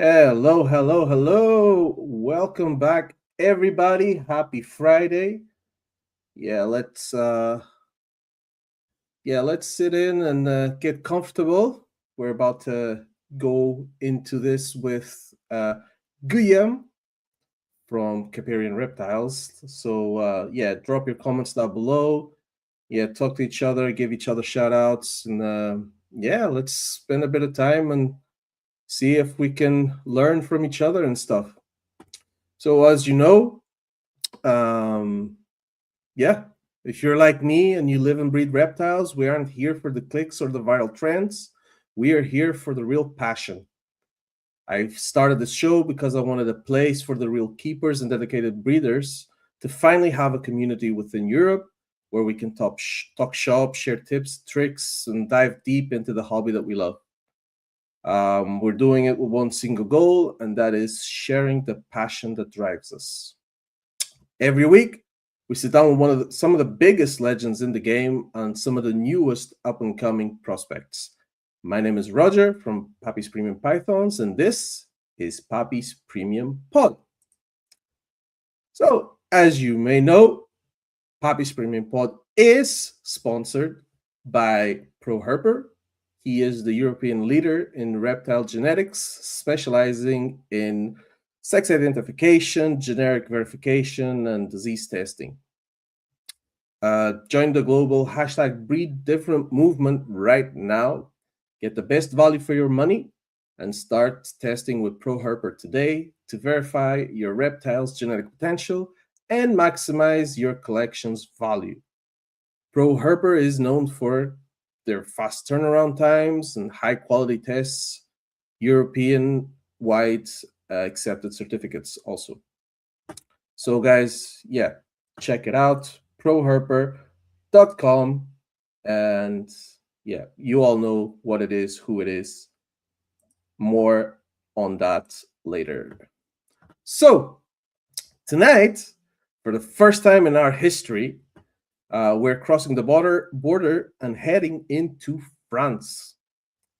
Hello, hello, hello. Welcome back everybody. Happy Friday. Yeah, let's sit in and get comfortable. We're about to go into this with Guillaume from Caperan Reptiles. So drop your comments down below. Yeah, talk to each other, give each other shout outs, and let's spend a bit of time and see if we can learn from each other and stuff. So as you know, um, yeah, if you're like me and you live and breed reptiles, we aren't here for the clicks or the viral trends. We are here for the real passion. I started this show because I wanted a place for the real keepers and dedicated breeders to finally have a community within Europe where we can talk shop, share tips, tricks, and dive deep into the hobby that we love. We're doing it with one single goal, and that is sharing the passion that drives us. Every week, we sit down with some of the biggest legends in the game and some of the newest up and coming prospects. My name is Roger from Pappy's Premium Pythons, and this is Pappy's Premium Pod. So, as you may know, Pappy's Premium Pod is sponsored by ProHerper. He is the European leader in reptile genetics, specializing in sex identification, generic verification, and disease testing. Join the global #BreedDifferent movement right now. Get the best value for your money and start testing with ProHerper today to verify your reptile's genetic potential and maximize your collection's value. ProHerper is known for their fast turnaround times and high quality tests, European wide accepted certificates also. So guys, check it out, proherper.com, and you all know what it is, who it is. More on that later. So tonight, for the first time in our history, we're crossing the border and heading into France.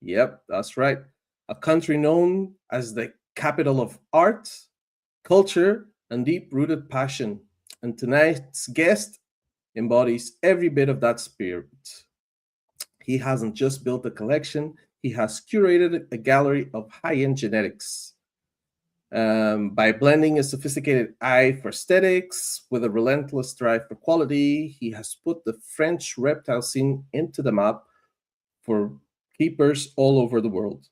Yep, that's right. A country known as the capital of art, culture, and deep-rooted passion. And tonight's guest embodies every bit of that spirit. He hasn't just built a collection, he has curated a gallery of high-end genetics. By blending a sophisticated eye for aesthetics with a relentless drive for quality, he has put the French reptile scene into the map for keepers all over the world.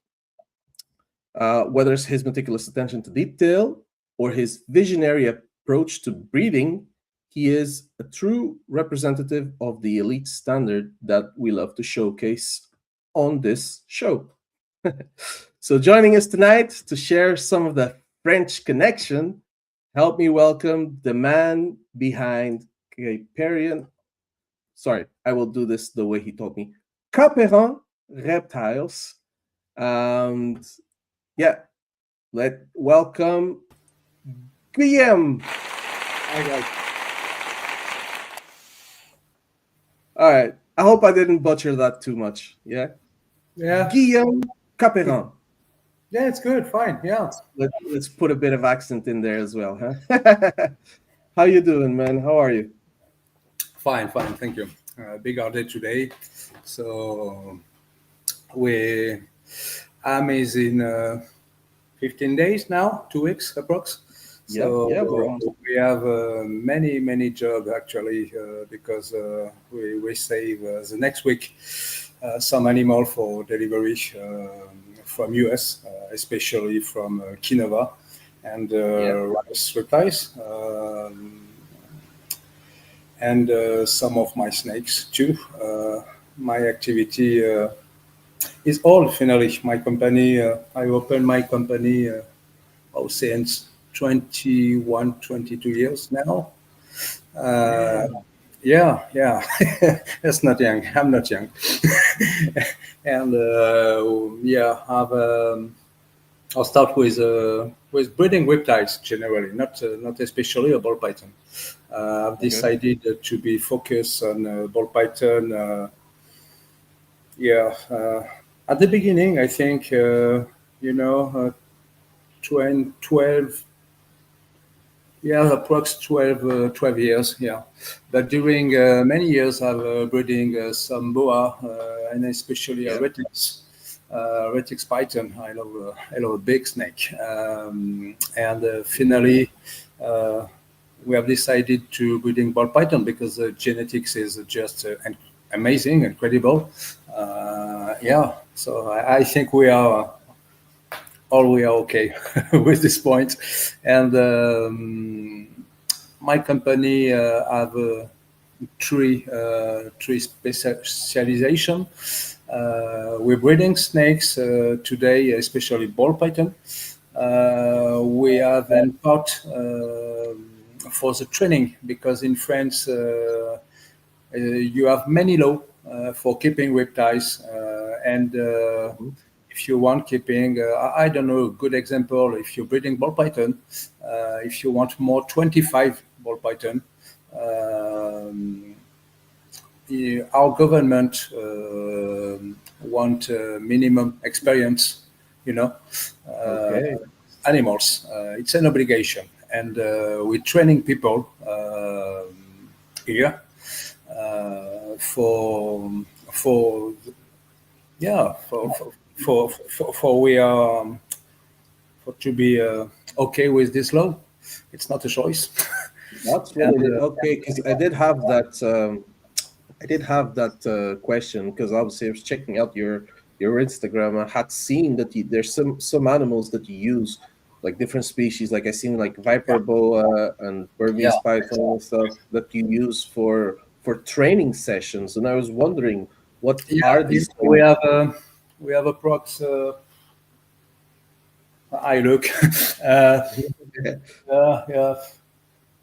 Whether it's his meticulous attention to detail or his visionary approach to breeding, he is a true representative of the elite standard that we love to showcase on this show. So joining us tonight to share some of the French connection, help me welcome the man behind Caperan. Sorry, I will do this the way he taught me. Caperan Reptiles. And let's welcome Guillaume. Hi guys. All right. I hope I didn't butcher that too much. Yeah. Yeah. Guillaume Caperan. Yeah, it's good. Fine. Yeah. Let's put a bit of accent in there as well, huh? How you doing, man? How are you? Fine. Thank you. Big day today. So I'm is in 15 days now, 2 weeks approx. So bro. we have many jobs actually because we save the next week some animal for delivery from US, especially from Kinova and Reptiles. And some of my snakes too. My activity is all finally. My company, I opened my company, since 21, 22 years now. Yeah. That's not young. I'm not young. And I'll start with breeding reptiles generally, not especially a ball python. I've decided to be focused on ball python. At the beginning, I think 12, yeah, approx 12 years, yeah. But during many years, I've breeding some boa and especially Yeah. Retix python. I love a big snake. And finally, we have decided to breeding ball python because the genetics is just amazing, incredible. Yeah, so I think we are okay with this point. And my company have three specialization. We're breeding snakes today, especially ball python. We have in part for the training because in France you have many law for keeping reptiles and if you want keeping, I don't know, a good example, if you're breeding ball python, if you want more 25 ball python, our government want minimum experience, you know, Okay. animals. It's an obligation. And we're training people here for yeah for we are for to be okay with this law. It's not a choice. That's And really okay because I did have that. I did have that question because obviously I was checking out your Instagram. I had seen that there's some animals that you use, like different species. Like I seen like viper boa and yeah, Burmese python and stuff that you use for training sessions. And I was wondering, what yeah, are these things? we have approx. I look, uh, yeah,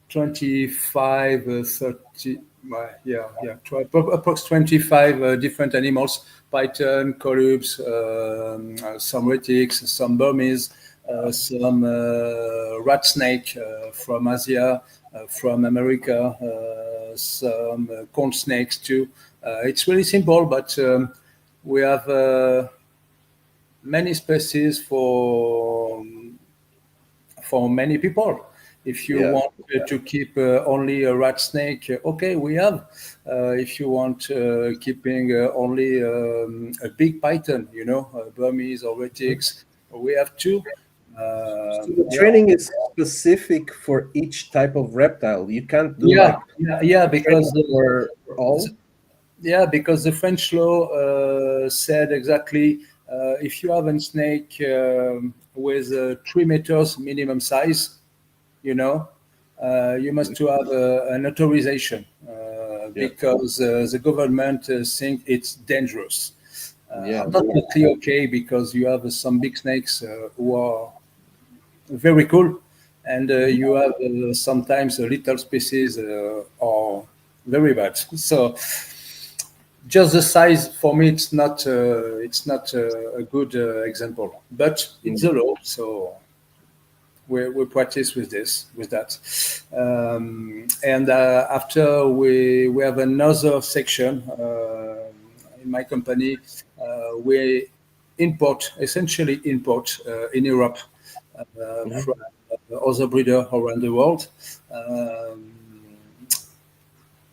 25, 30, approx 25 different animals, python, colubs, some retics, some Burmese, some rat snake from Asia, from America, some corn snakes too. It's really simple, but we have many species for many people. If you Yeah. want to keep only a rat snake, okay, we have. If you want keeping only a big python, you know, Burmese or retics, we have two. So the Yeah, training is specific for each type of reptile. You can't do yeah, like yeah, training because for all. yeah, because the French law said exactly if you have a snake with 3 meters minimum size, you know, you must to have an authorization Yeah. because the government think it's dangerous. Yeah. I'm not totally okay because you have some big snakes who are very cool, and you have sometimes a little species are very bad. So just the size for me, it's not a good example, but it's Mm. a law, so we practice with that. And after we have another section in my company. We essentially import in Europe from Mhm. other breeders around the world.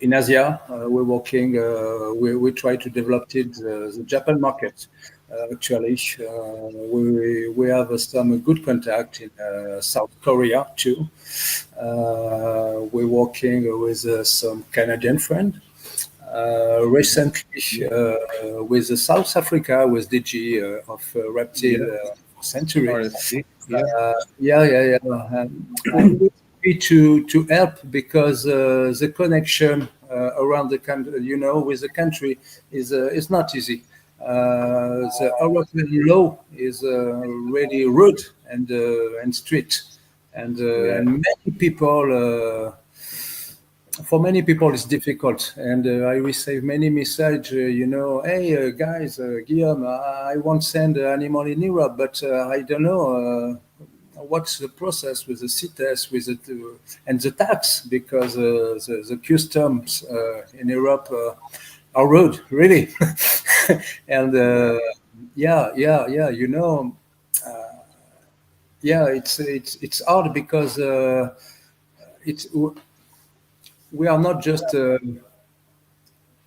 In Asia, we're working. We try to develop it the Japan market. Actually, we have some good contact in South Korea too. We're working with some Canadian friend. Recently, with South Africa, with DG of Reptile Yeah. Century. RSC. Yeah. Yeah. We need to help because the connection around the country, you know, with the country is not easy. The European law is really rude and strict, Yeah. and many people. For many people, it's difficult, and I receive many messages. You know, hey guys, Guillaume, I want to send an animal in Europe, but I don't know what's the process with the CITES, with it, and the tax, because the customs in Europe are rude, really. And yeah. You know, yeah, it's hard because it's we are not just a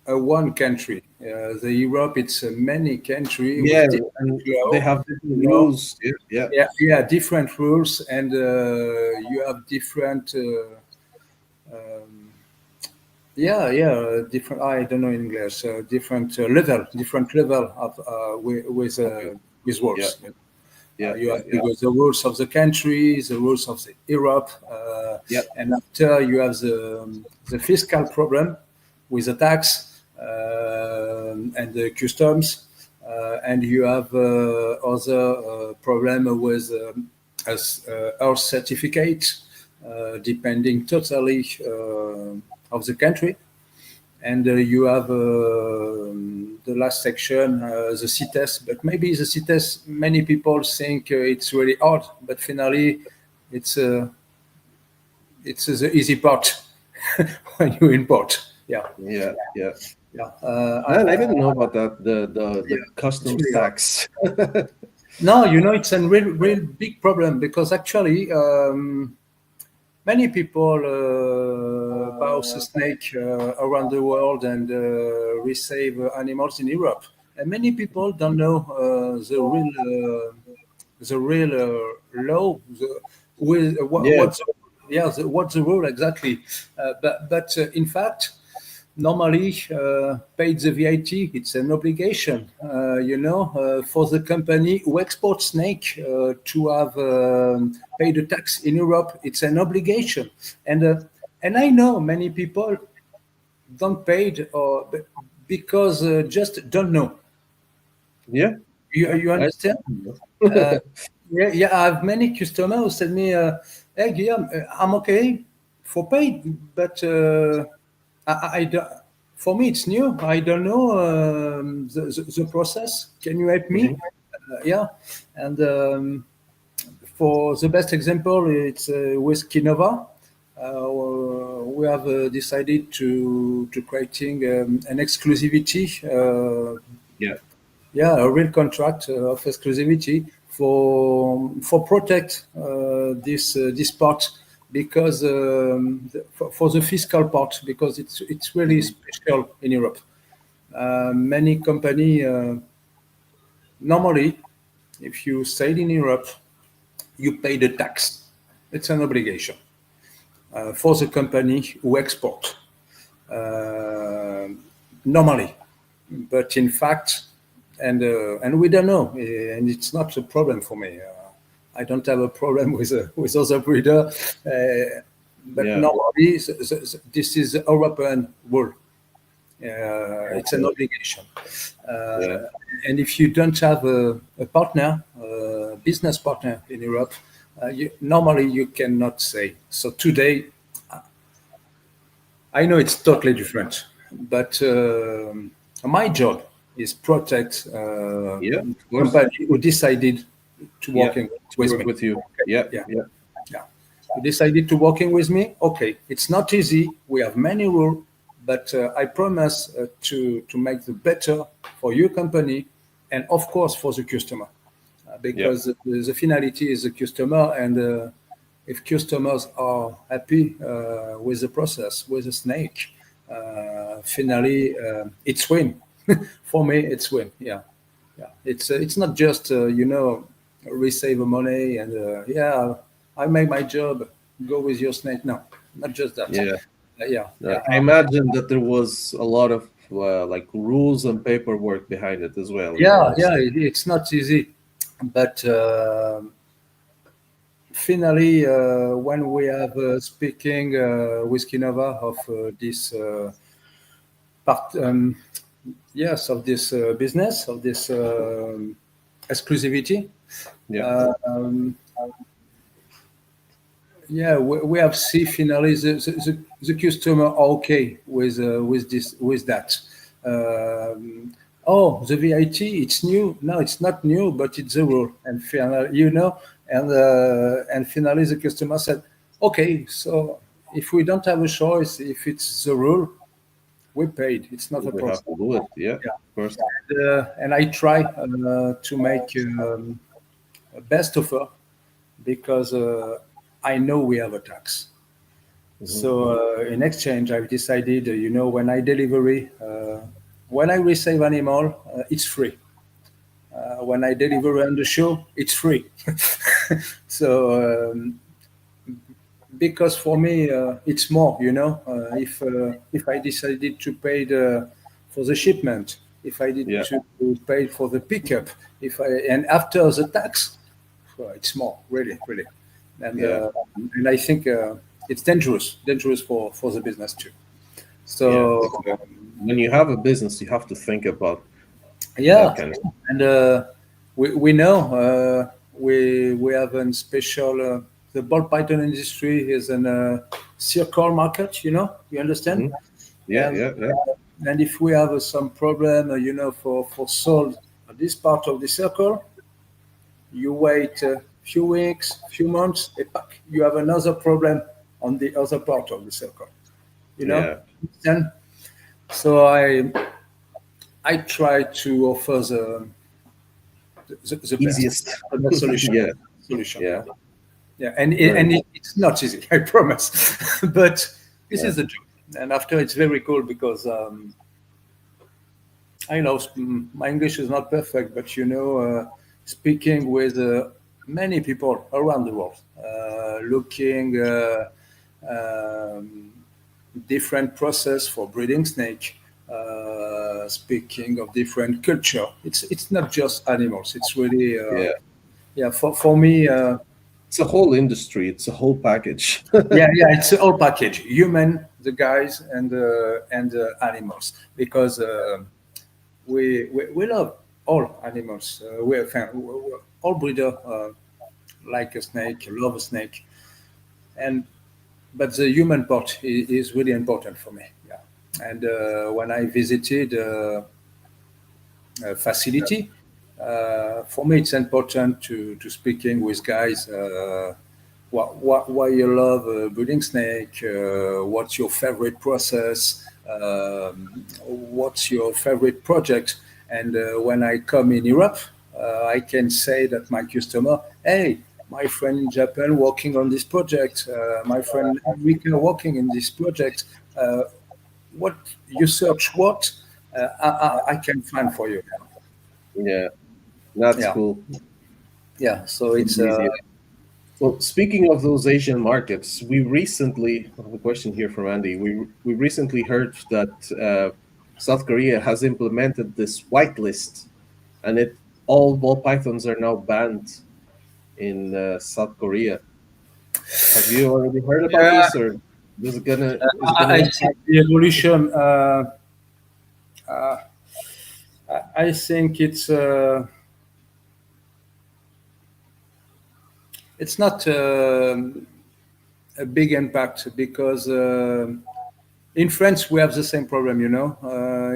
one country. The Europe, it's many country Yeah, with different and they law, have different you know. rules. Yeah, yeah, Yeah, different rules, and you have different. Different. I don't know in English. Different level of okay, with yeah, rules. yeah, You yeah, have yeah, because the rules of the country, the rules of the Europe, yeah. and after you have the fiscal problem with the tax and the customs, and you have other problem with our certificate, depending totally of the country. And you have the last section, the CTES, but maybe the CTES, many people think it's really hard, but finally it's the easy part when you import. Yeah, Yeah, yeah. yeah. Man, I didn't know about that. The Yeah, it's customs really hard. tax. No, it's a real big problem because actually many people browse a snake around the world and resave animals in Europe, and many people don't know the real law. Yeah, What's the rule exactly? But in fact, normally paid the VAT. It's an obligation, for the company who exports snake to have paid a tax in Europe. It's an obligation, and I know many people don't pay it or because just don't know. yeah, yeah. You I understand? know. Uh, yeah. I have many customers who said me, "Hey, Guillaume, I'm okay for paid, but I don't. For me, it's new. I don't know the process. Can you help me?" Mhm. Yeah, and for the best example, it's with Kinova. We have decided to creating an exclusivity Yeah. a real contract of exclusivity for protect this part because for the fiscal part because it's really Mhm. special in Europe. Many company normally, if you stayed in Europe, you pay the tax. It's an obligation for the company who export. Uh, Normally, but in fact, and we don't know, and it's not a problem for me. I don't have a problem with other breeder, but Yeah. normally this is a European rule. It's an Okay. obligation, Yeah. and if you don't have a partner, business partner in Europe, normally you cannot say. So today, I know it's totally different, but my job is protect Yeah. Of course. company who decided to Yeah. working To with work me. with you. Okay. Yeah. Yeah, Yeah. yeah. You decided to working with me. Okay, it's not easy. We have many rules, but I promise to make the better for your company and of course for the customer Yeah. because the finality is the customer and if customers are happy with the process with the snake finally it's win for me it's win. Yeah, yeah, it's not just receive money and yeah, I make my job, go with your snake. No, not just that. Yeah. Yeah, yeah, I imagine that there was a lot of like rules and paperwork behind it as well. You yeah, know. yeah, So, it's not easy, but finally, when we have speaking with Kinova of this part, yes, of this business, of this exclusivity, yeah. um, yeah, we have see finally the customer okay with this with that. Oh, the VAT, it's new. No, it's not new, but it's the rule. And finally, and finally the customer said, okay, so if we don't have a choice, if it's the rule, we paid. It's not a We problem. have to do it. Yeah. Yeah, Of course. and I try to make a best offer because I know we have a tax. So in exchange, I've decided, when I delivery, when I receive animal, it's free. When I deliver on the show, it's free. So because for me, it's more, if I decided to pay for the shipment, if I did Yeah. to pay for the pickup, and after the tax, well, it's more, really, really. And Yeah. and I think it's dangerous for the business too. Yeah. So Exactly. When you have a business, you have to think about that yeah, kind of stuff. and we know we have a special the ball python industry is in a circle market. You understand? Mhm. Yeah. And Yeah. Yeah. if we have some problem, for sold at this part of the circle, you wait a few weeks, few months, you have another problem on the other part of the circle. You know, Yeah. and so I try to offer the best, Easiest. the best solution. Yeah. Solution, Yeah. yeah, yeah, and Very cool. it's not easy, I promise, but this Yeah. is the job. And after, it's very cool because I know my English is not perfect, but speaking with many people around the world, looking um, different process for breeding snake, speaking of different culture. It's not just animals. It's really Yeah. yeah, for me. It's a whole industry. It's a whole package. Yeah, it's a whole package: human, the guys, and animals, because we love all animals. We're fan. All breeder like a snake, love a snake, and but the human part is really important for me. Yeah, and when I visited a facility, for me it's important to speaking with guys. Why you love breeding snake? What's your favorite process? What's your favorite project? And when I come in Europe, I can say that my customer, hey, my friend in Japan working on this project, my friend Enrique working in this project. What you search, what I can find for you. Yeah. That's Yeah, cool. yeah. So It's it's easy. Well, speaking of those Asian markets, we recently, I have a question here from Andy. We recently heard that South Korea has implemented this whitelist, and all ball pythons are now banned in South Korea. Have you already heard about yeah. this, or is it gonna I see impact? the evolution. I think it's not a big impact because in France we have the same problem.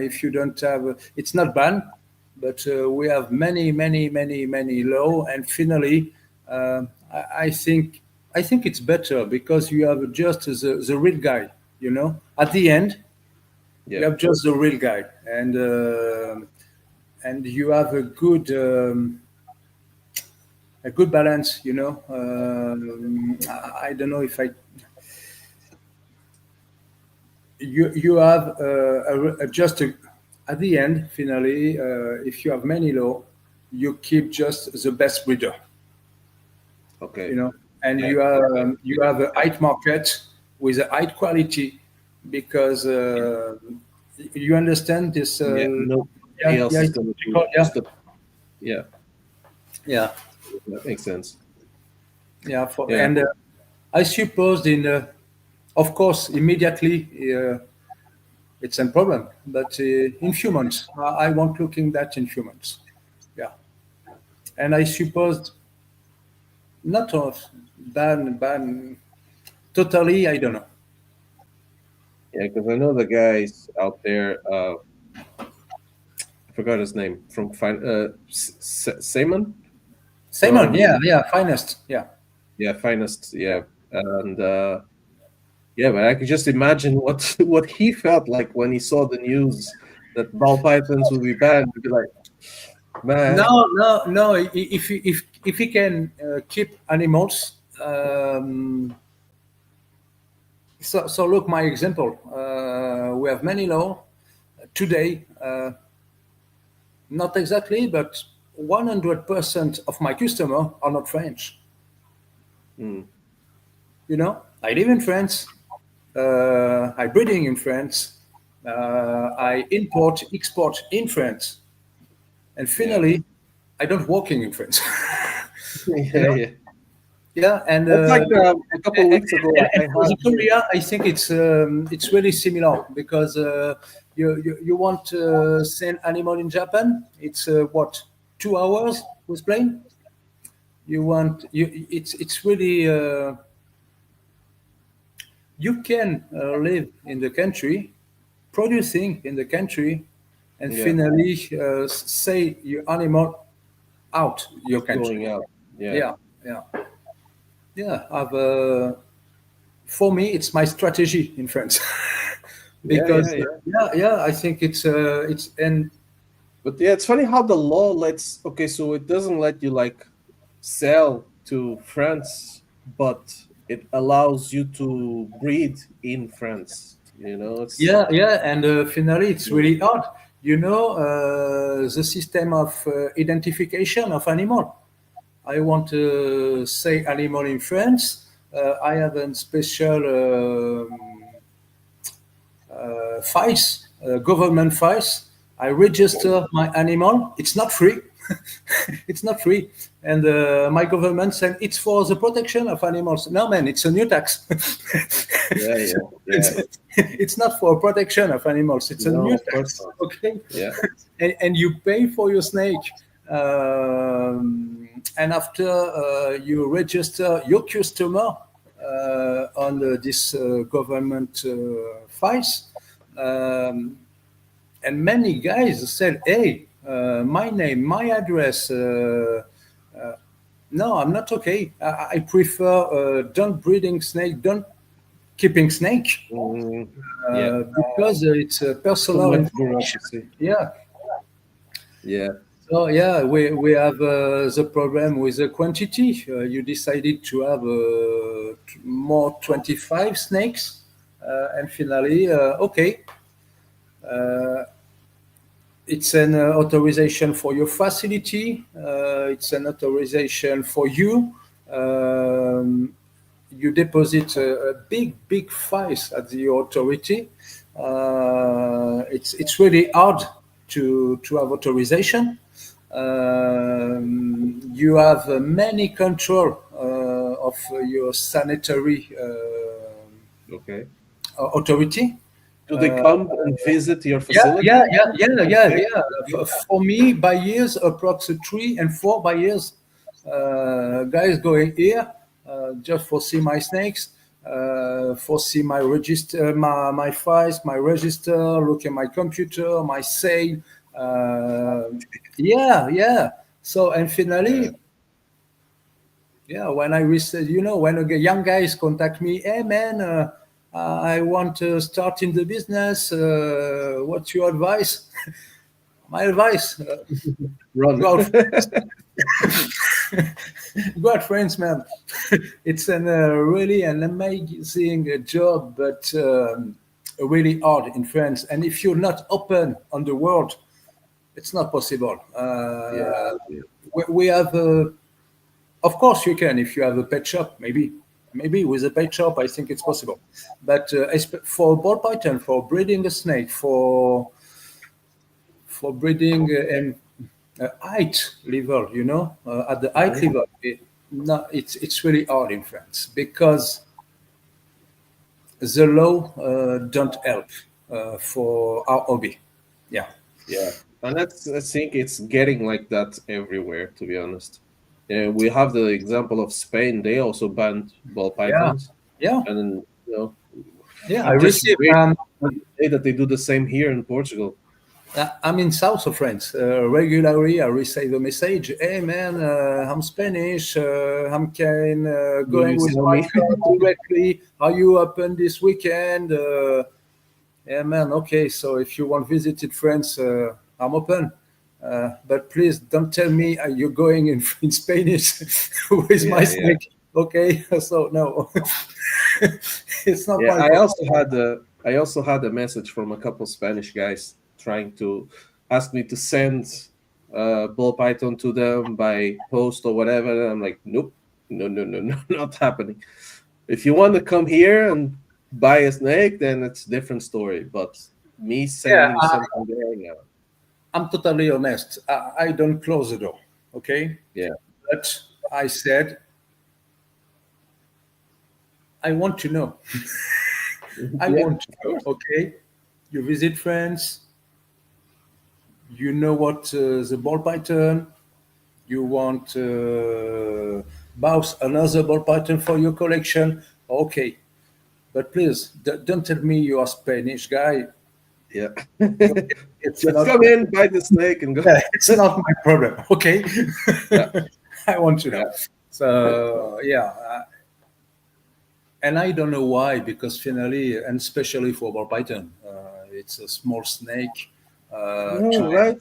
If you don't have, it's not banned, but we have many law, and finally, I think it's better because you have just the real guy. At the end, you Yeah, have just the real guy, and you have a good balance. I don't know if I you have just at the end finally, if you have many law, you keep just the best breeder, okay. and Yeah, you have a high market with a high quality because you understand this. yeah. Nobody Yeah, else yeah, is gonna do yeah, just the. Yeah, yeah, that makes sense. yeah. Yeah, And I suppose of course, immediately it's a problem, but in few months, I won't looking that in few months. Yeah, and I suppose not of ban totally. I don't know. yeah. Because I know the guys out there. I forgot his name from Simon Simon, from yeah, finest, yeah. yeah Finest, yeah, and yeah, but I could just imagine what what he felt like when he saw the news that ball pythons would be banned. He'd be like, man, No. If if he can keep animals. So look, my example. We have many law today. Not exactly, but 100% of my customer are not French. Mm. You know, I live in France. I breeding in France. I import, export in France, and Yeah. finally, I don't working in France. you Yeah, know, yeah. yeah, and That's like a couple of weeks ago. I for had the Korea, I think it's really similar because you want to sell animal in Japan. It's what 2 hours with plane. You want you it's really you can live in the country, producing in the country, and yeah, finally say your animal out your country. going out. Yeah, Yeah, yeah, yeah. For me, it's my strategy in France yeah, yeah, because yeah. yeah, I think it's and But yeah, it's funny how the law lets. Okay, so it doesn't let you like sell to France, but it allows you to breed in France. It's yeah, and finally, it's really hard. You know, the system of identification of animal. I want to say animal in France. I have a special files, government files. I register my animal. It's not free. It's not free. And my government said it's for the protection of animals. No, man, it's a new tax. yeah, yeah, it's, yeah. it's not for protection of animals. It's a No, new of course tax. not. Okay. Yeah, And you pay for your snake. And after you register your customer on this government files, and many guys said, "Hey, my name, my address. No, I'm not okay. I prefer don't breeding snake, don't keeping snake mm, yeah. because it's Too personal much information." bureaucracy. Yeah. Yeah, So yeah, we have the problem with the quantity. You decided to have more 25 snakes, and finally, okay, it's an authorization for your facility. It's an authorization for you. You deposit a big files at the authority. It's really hard to have authorization. You have many control of your sanitary okay. authority. Do they come and visit your Yeah, facility? yeah, yeah, yeah, To yeah, check? yeah. For me, by years, approximately 3 and 4 by years. Guys going here just for see my snakes, for see my register, my files, my register, look at my computer, my sale. Yeah, yeah. So and Yeah. finally, yeah, when I receive, when a young guys contact me, hey man, I want to start in the business. What's your advice? My advice: Run. go out, go out, friends, man. It's really an amazing job, but really hard in France. And if you're not open on the world, it's not possible. Yeah, yeah. We have. Of course, you can if you have a pet shop. Maybe with a pet shop, I think it's possible. But for ball python, for breeding a snake, for breeding and height level, at the height Mhm. level, no, it's really hard in France because the law don't help for our hobby. Yeah, Yeah, and I think it's getting like that everywhere. To be honest, we have the example of Spain. They also banned ball yeah, pythons, yeah, and then yeah. I it just received. weird to say that they do the same here in Portugal. I'm in south of France. Regularly, I receive a message. Hey, man, I'm Spanish. I'm Do you going with sell my me? car directly. Are you open this weekend? Yeah, man. Okay, so if you want visited France, I'm open. But please don't tell me you're going in Spanish with my Yeah, yeah. snake. Okay, so no, it's not Yeah, my problem. I also had a message from a couple Spanish guys trying to ask me to send ball python to them by post or whatever. And I'm like, nope, no, no, no, no, not happening. If you want to come here and buy a snake, then it's a different story. But me Yeah, sending something there, no. I'm totally honest. I don't close the door. Okay, Yeah, but I said I want to know. I yeah, want to of know. course. Okay, you visit France. You know what the ball python. You want mouse another ball pattern for your collection, okay, but please don't tell me you are Spanish guy. Yeah. It's Just not come in, buy the snake, and go. it's not my problem, okay. Yeah, I want to know. yeah. So yeah, and I don't know why, because finally, and especially for ball python, it's a small snake. No, Today, right?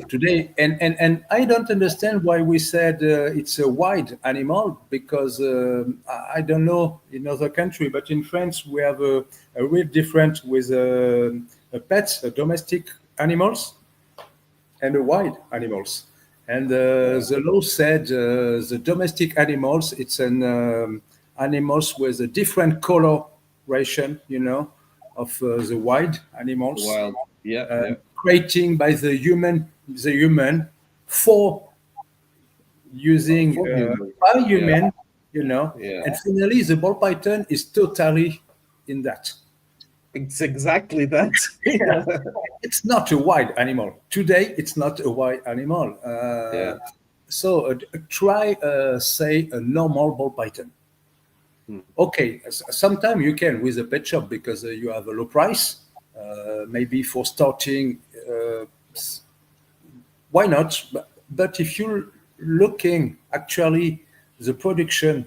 today, and I don't understand why we said it's a wild animal, because I don't know in other country, but in France we have a real difference with pets, domestic animals, and the wild animals. And Yeah. the law said the domestic animals, it's an animals with a different coloration, of the wild animals, Wild. Yeah, yeah. creating by the human for using For human. by Yeah, human, yeah. and finally the ball python is totally in that. It's exactly that. Yeah, it's not a wild animal. Today, it's not a wild animal. Yeah. So try, say, a normal ball python. Hmm. Okay, sometime you can with a pet shop, because you have a low price. Maybe for starting, why not? But if you're looking actually the production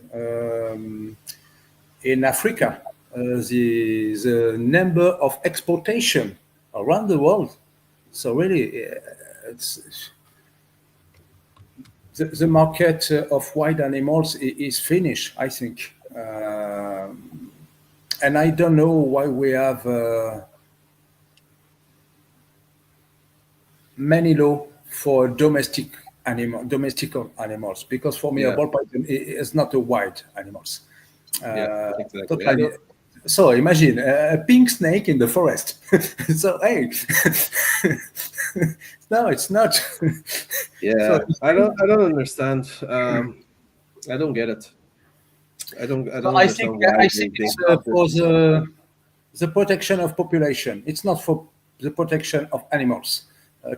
in Africa, the number of exportation around the world. So really, it's the market of wild animals is finished, I think. And I don't know why we have many law for domestic animals. Because for me, a Yeah, ball python is not a wild animals. yeah, Uh, exactly. I totally. don't. So imagine a pink snake in the forest. So hey, no, it's not. So Yeah, I don't understand. I don't get it. I So don't I think understand why I think they it's have for this. the protection of population. It's not for the protection of animals.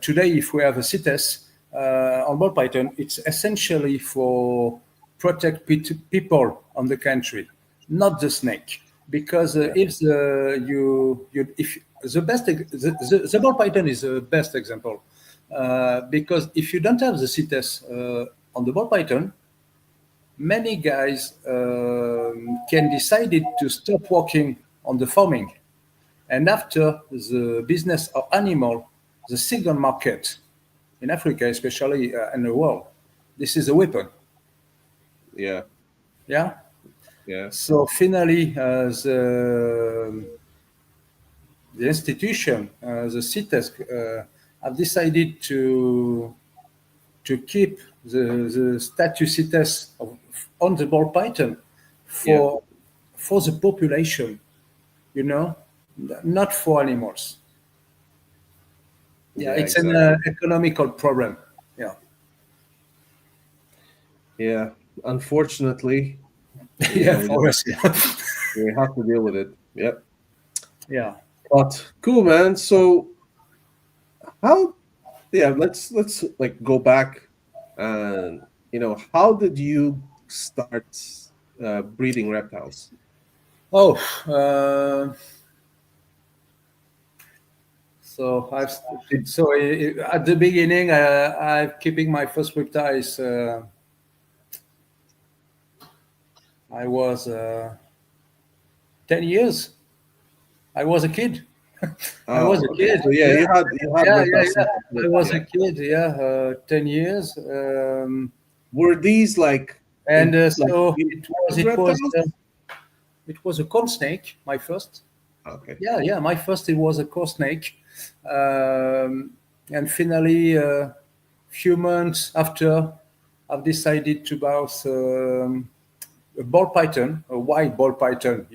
Today, if we have a CITES on ball python, it's essentially for protect people on the country, not the snake. Because Yeah, if if the the ball python is the best example, because if you don't have the CITES on the ball python, many guys can decide to stop working on the farming, and after the business of animal, the second market in Africa, especially in the world, this is a weapon. yeah, Yeah. yeah, So finally, the institution, the CITES, have decided to keep the status CITES on the ball python yeah, for the population, you know, not for animals. Yeah, yeah. it's an Exactly. economical problem. Yeah, Yeah. Unfortunately, yeah, for us. Yeah, we have to deal with it. Yep. yeah. But cool, man. So how? Yeah, let's like go back and how did you start breeding reptiles? Oh, uh, so I've Did- so at the beginning, I'm keeping my first reptiles. I was 10 years. I was a kid. I was Oh, a okay. kid. So yeah, Yeah, you had yeah, yeah, reptiles yeah. since I little, was yeah. a kid. Yeah, 10 years. Were these like And like so imported reptiles? it was a corn snake. My first. Okay. Yeah, yeah. My first it was a corn snake, and finally, few months after, I've decided to buy a ball python, a white ball python.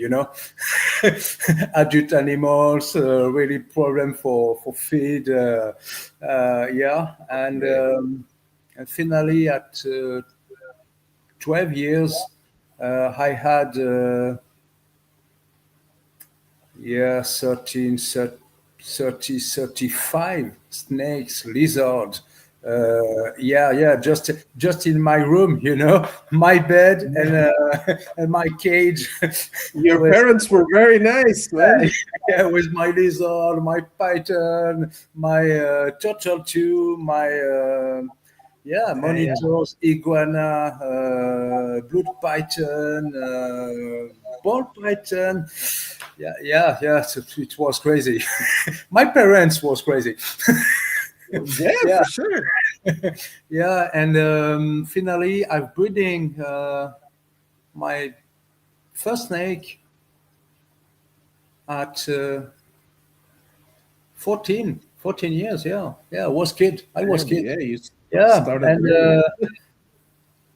Adult animals, really problem for feed. Yeah, Yeah. and finally at 12 years, I had. Yeah, 13, 30, 35 snakes, lizard. Yeah, yeah, just in my room, my bed and my cage Your with parents were very nice, man. yeah, with my lizard, my python, my turtle too, my yeah, Damn. monitors, iguana, blood python, ball python. Yeah, yeah, yeah. So it was crazy. My parents was crazy. Yeah, Yeah, for sure. yeah. And finally, I'm breeding my first snake at 14 years. Yeah, yeah. I was kid. I was Damn, kid. yeah, you Yeah, started early.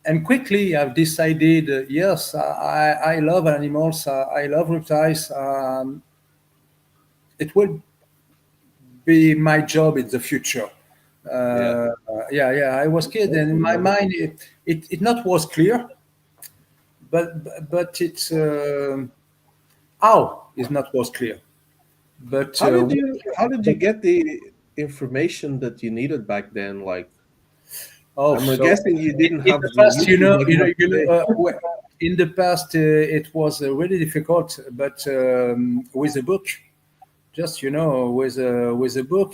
and quickly I've decided. Yes, I love animals. I love reptiles. It will be my job in the future. Yeah. Yeah, yeah. I was kid, and in my Yeah. mind, it not was clear, but it's how is not was clear. But How did you get the information that you needed back then? Like, oh, I'm so guessing you didn't in have the the past, YouTube like you have today. in the past, it was really difficult, but with a book, just with a book,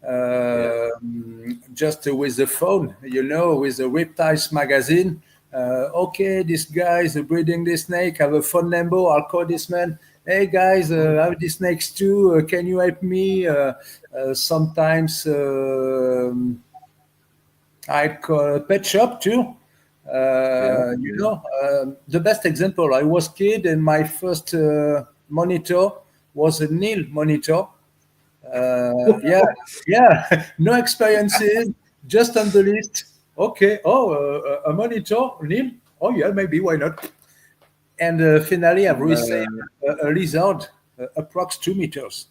Yeah. just with the phone, with the Reptiles magazine. Okay, this guy is breeding this snake. I have a phone number. I'll call this man. Hey guys, I have these snakes too. Can you help me? Sometimes I call a pet shop too. Yeah. Yeah. The best example. I was kid, and my first monitor was a Nil monitor. Yeah, yeah, no experiences, just on the list. Okay, oh, a monitor, Neil. Oh yeah, maybe why not? And finally, I've received a lizard, approx 2 meters.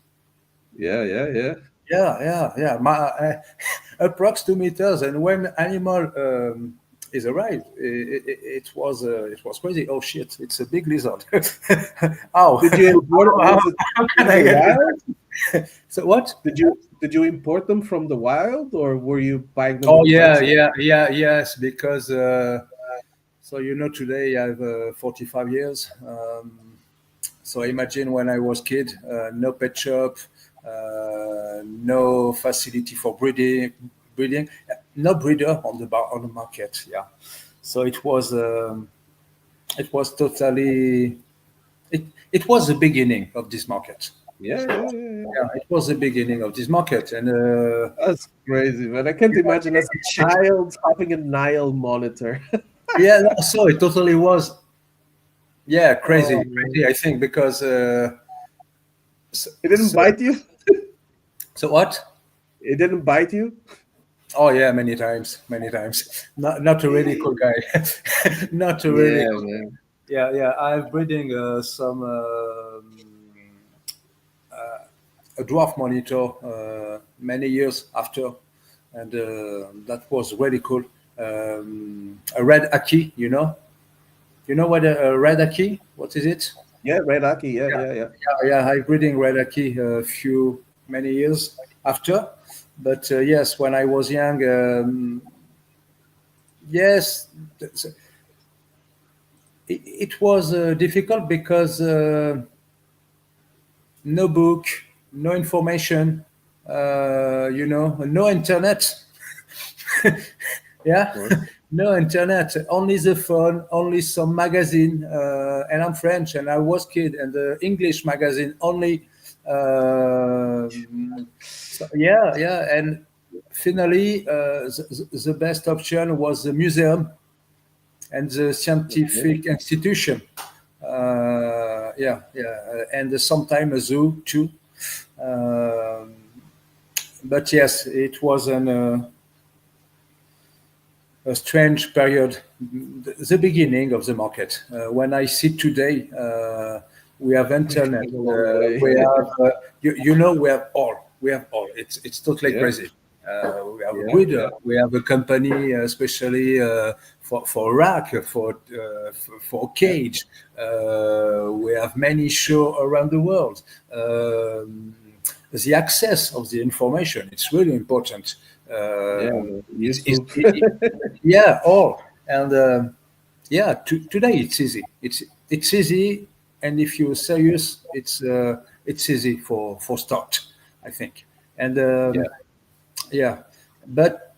Yeah. Yeah. Yeah. Yeah, yeah, yeah. Approx 2 meters, and when animal is arrived, it was crazy. Oh shit, it's a big lizard. How? Did you import it? how, Was it how can from I the get wild? it? So what? Did you import them from the wild, or were you buying them Oh with yeah, friends? yeah, yeah, yes. Because so today I have 45 years. So imagine when I was kid, no pet shop, no facility for breeding, no breeder on the market. Yeah, so it was totally it it was the beginning of this market. Yeah. Yeah. Yeah. Yeah. Yeah, it was the beginning of this market, and That's crazy, man. I can't imagine as a child having a Nile monitor. yeah, no, so it totally was. Yeah, Oh crazy, man. crazy. I think because so, It didn't so, bite you? so what? It didn't bite you? Oh yeah, many times, many times. Not a really cool guy. Not a really Yeah, cool. man. Yeah, yeah. I'm breeding some a dwarf monitor many years after, and that was really cool. A red aki, You know what a red aki? What is it? Yeah, Red Aki. Yeah, Yeah, yeah, yeah. yeah, yeah. I'm breeding red aki a few many years after, but yes, when I was young, yes, it was difficult because no book, no information, no internet. Of Yeah, course. no internet, only the phone, only some magazine. And I'm French, and I was kid, and the English magazine only So yeah, yeah, and finally, the best option was the museum and the Okay. scientific institution. And sometimes a zoo too. Um, but yes, it was a strange period, the beginning of the market. When I see today, we have We've internet, come a long way. we have, you know, we have all. It's totally Yeah, crazy. We have a yeah, breeder, yeah, we have a company, especially for rack, for yeah, cage. We have many shows around the world. The access of the information, it's really important. yeah. It's YouTube. yeah, all and yeah. Today it's easy. It's easy, and if you're serious, it's easy for start, I think. And Yeah. yeah, but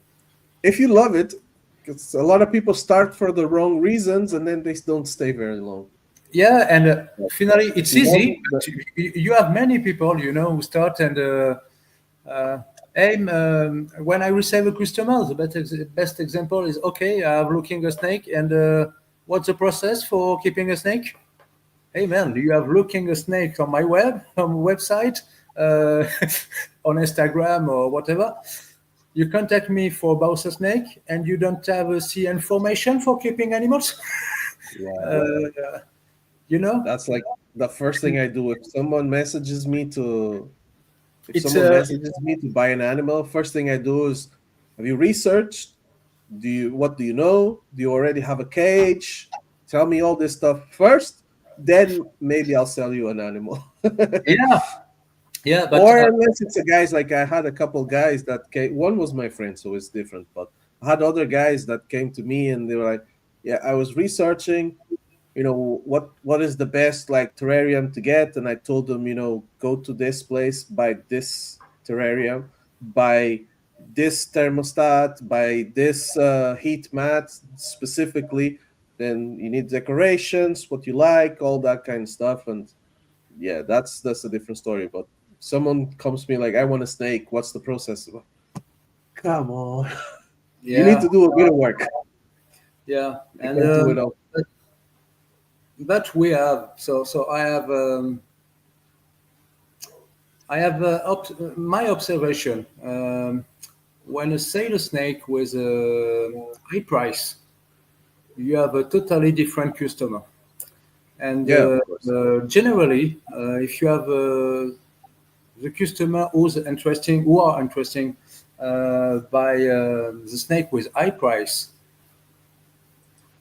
If you love it, because a lot of people start for the wrong reasons and then they don't stay very long. yeah, and But finally if it's you love easy. it, but You have many people, you know, who start and aim when I receive a customer. Best example is okay. I'm looking a snake, and what's the process for keeping a snake? Hey man, do you have looking a snake on my website, uh, on Instagram or whatever? You contact me for about a snake, and you don't have a C information for keeping animals. yeah, uh, you know, that's like the first thing I do. If it's someone messages me to buy an animal, first thing I do is, have you researched? What do you know? Do you already have a cage? Tell me all this stuff first, then maybe I'll sell you an animal. yeah, yeah, but Or unless it's a guys like I had a couple guys that came. One was my friend, so it's different. But I had other guys that came to me and they were like, "Yeah, I was researching. What is the best like terrarium to get?" And I told them, go to this place, buy this terrarium, buy this thermostat, buy this heat mat specifically. Then you need decorations, what you like, all that kind of stuff, and yeah, that's a different story. But someone comes to me like, I want a snake. What's the process? Come on, you need yeah, to do a bit of work. yeah, You and can't do it all. but we have so I have my observation. When a sailor snake with a high price, you have a totally different customer. And Yeah, of course. generally, if you have the customer who are interesting by the snake with high price,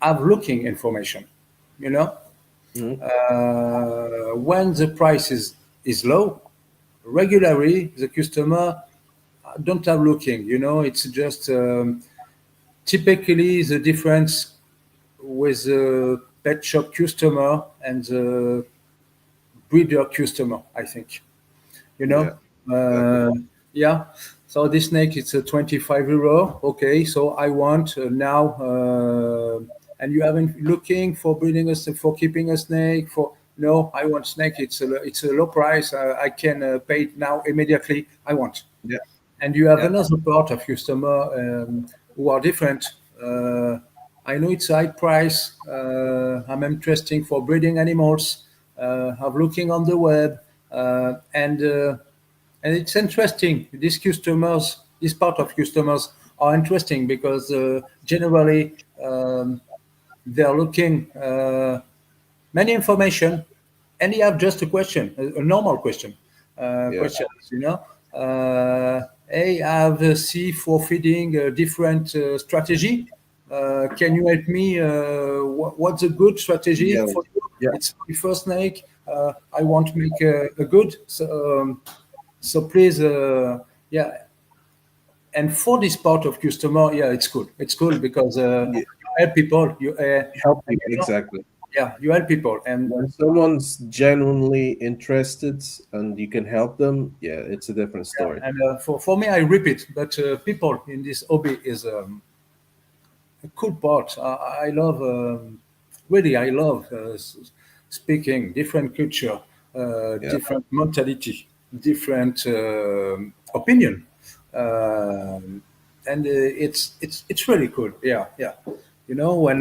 have looking information. You know, Mhm. when the price is low, regularly the customer don't have looking. You know, it's just typically the difference with the pet shop customer and the breeder customer, I think. You Yeah, know, exactly. yeah. So this snake, it's a 25 euro. Okay, so I want now, and you haven't looking for breeding for keeping a snake for. No, I want snake. It's a low price. I can pay it now immediately. I want. Yeah, And you have yeah, another part of customer who are different. I know it's a high price. I'm interested for breeding animals. I'm looking on the web, and it's interesting. This part of customers are interesting because generally they're looking many information, and you have just a question, a normal question, yeah, questions. You know, hey, I have a C for feeding a different strategy. Can you help me? What's a good strategy yeah, for you? yeah, It's my first snake. I want to make a good. So please, yeah. And for this part of customer, yeah, it's cool. It's cool because yeah. you help people. Help And you exactly. yeah, you help people, and When someone's genuinely interested and you can help them, yeah, it's a different story. for me, I repeat, but people in this hobby is a cool part. I love really. I love speaking different culture, Yeah, different mentality. different opinion, Um and it's really cool. Yeah, yeah. You know, when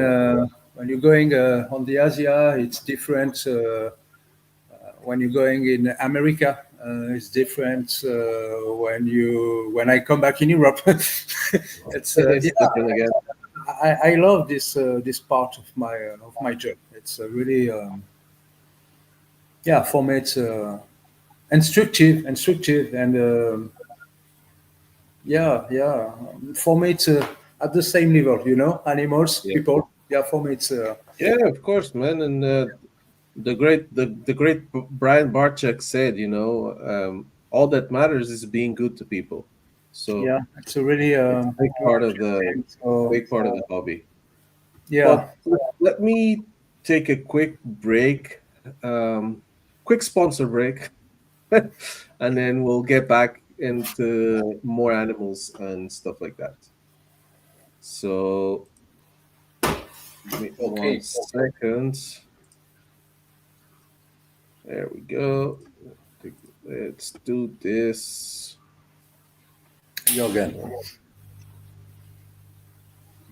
you're going on the Asia, it's different. When you're going in America, it's different. When I come back in Europe, it's yeah. It's different again. I love this part of my job. It's really yeah, for me it's instructive, and yeah, yeah. For me it's at the same level. You know, animals, Yeah. people. Yeah, for me it's Yeah, of course, man. And the great Brian Barczyk said, all that matters is being good to people. So yeah, it's a really it's a big part of the so big part of the hobby. yeah. But let me take a quick break, quick sponsor break, and then we'll get back into more animals and stuff like that. So give me one Okay, second. There we go. Let's do this. Jorgen.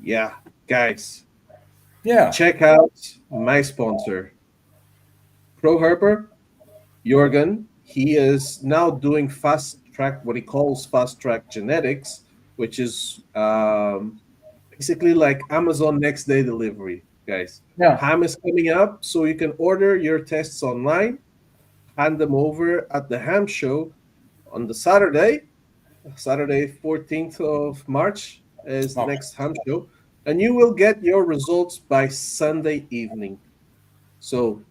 Yeah, guys, Yeah, check out my sponsor, Pro Herper, Jorgen. He is now doing fast track, what he calls fast track genetics, which is basically like Amazon next day delivery, guys. yeah. Ham is coming up, so you can order your tests online, hand them over at the ham show on the Saturday 14th of March is the No. next ham show, and you will get your results by Sunday evening. So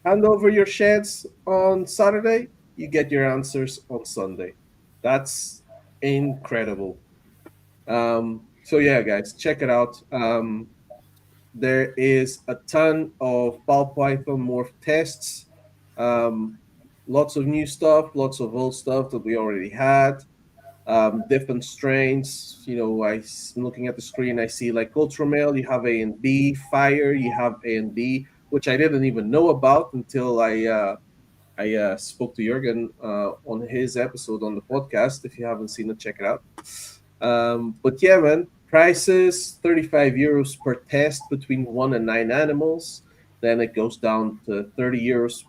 hand over your sheds on Saturday, you get your answers on Sunday. That's incredible. So yeah, guys, check it out. There is a ton of ball python morph tests. Um, Lots of new stuff, lots of old stuff that we already had. Different strains. I'm looking at the screen. I see like ultra male. You have A and B. Fire. You have A and B, which I didn't even know about until I spoke to Jurgen on his episode on the podcast. If you haven't seen it, check it out. But yeah, man, prices 35 euros per test between 1 and 9 animals. Then it goes down to 30 euros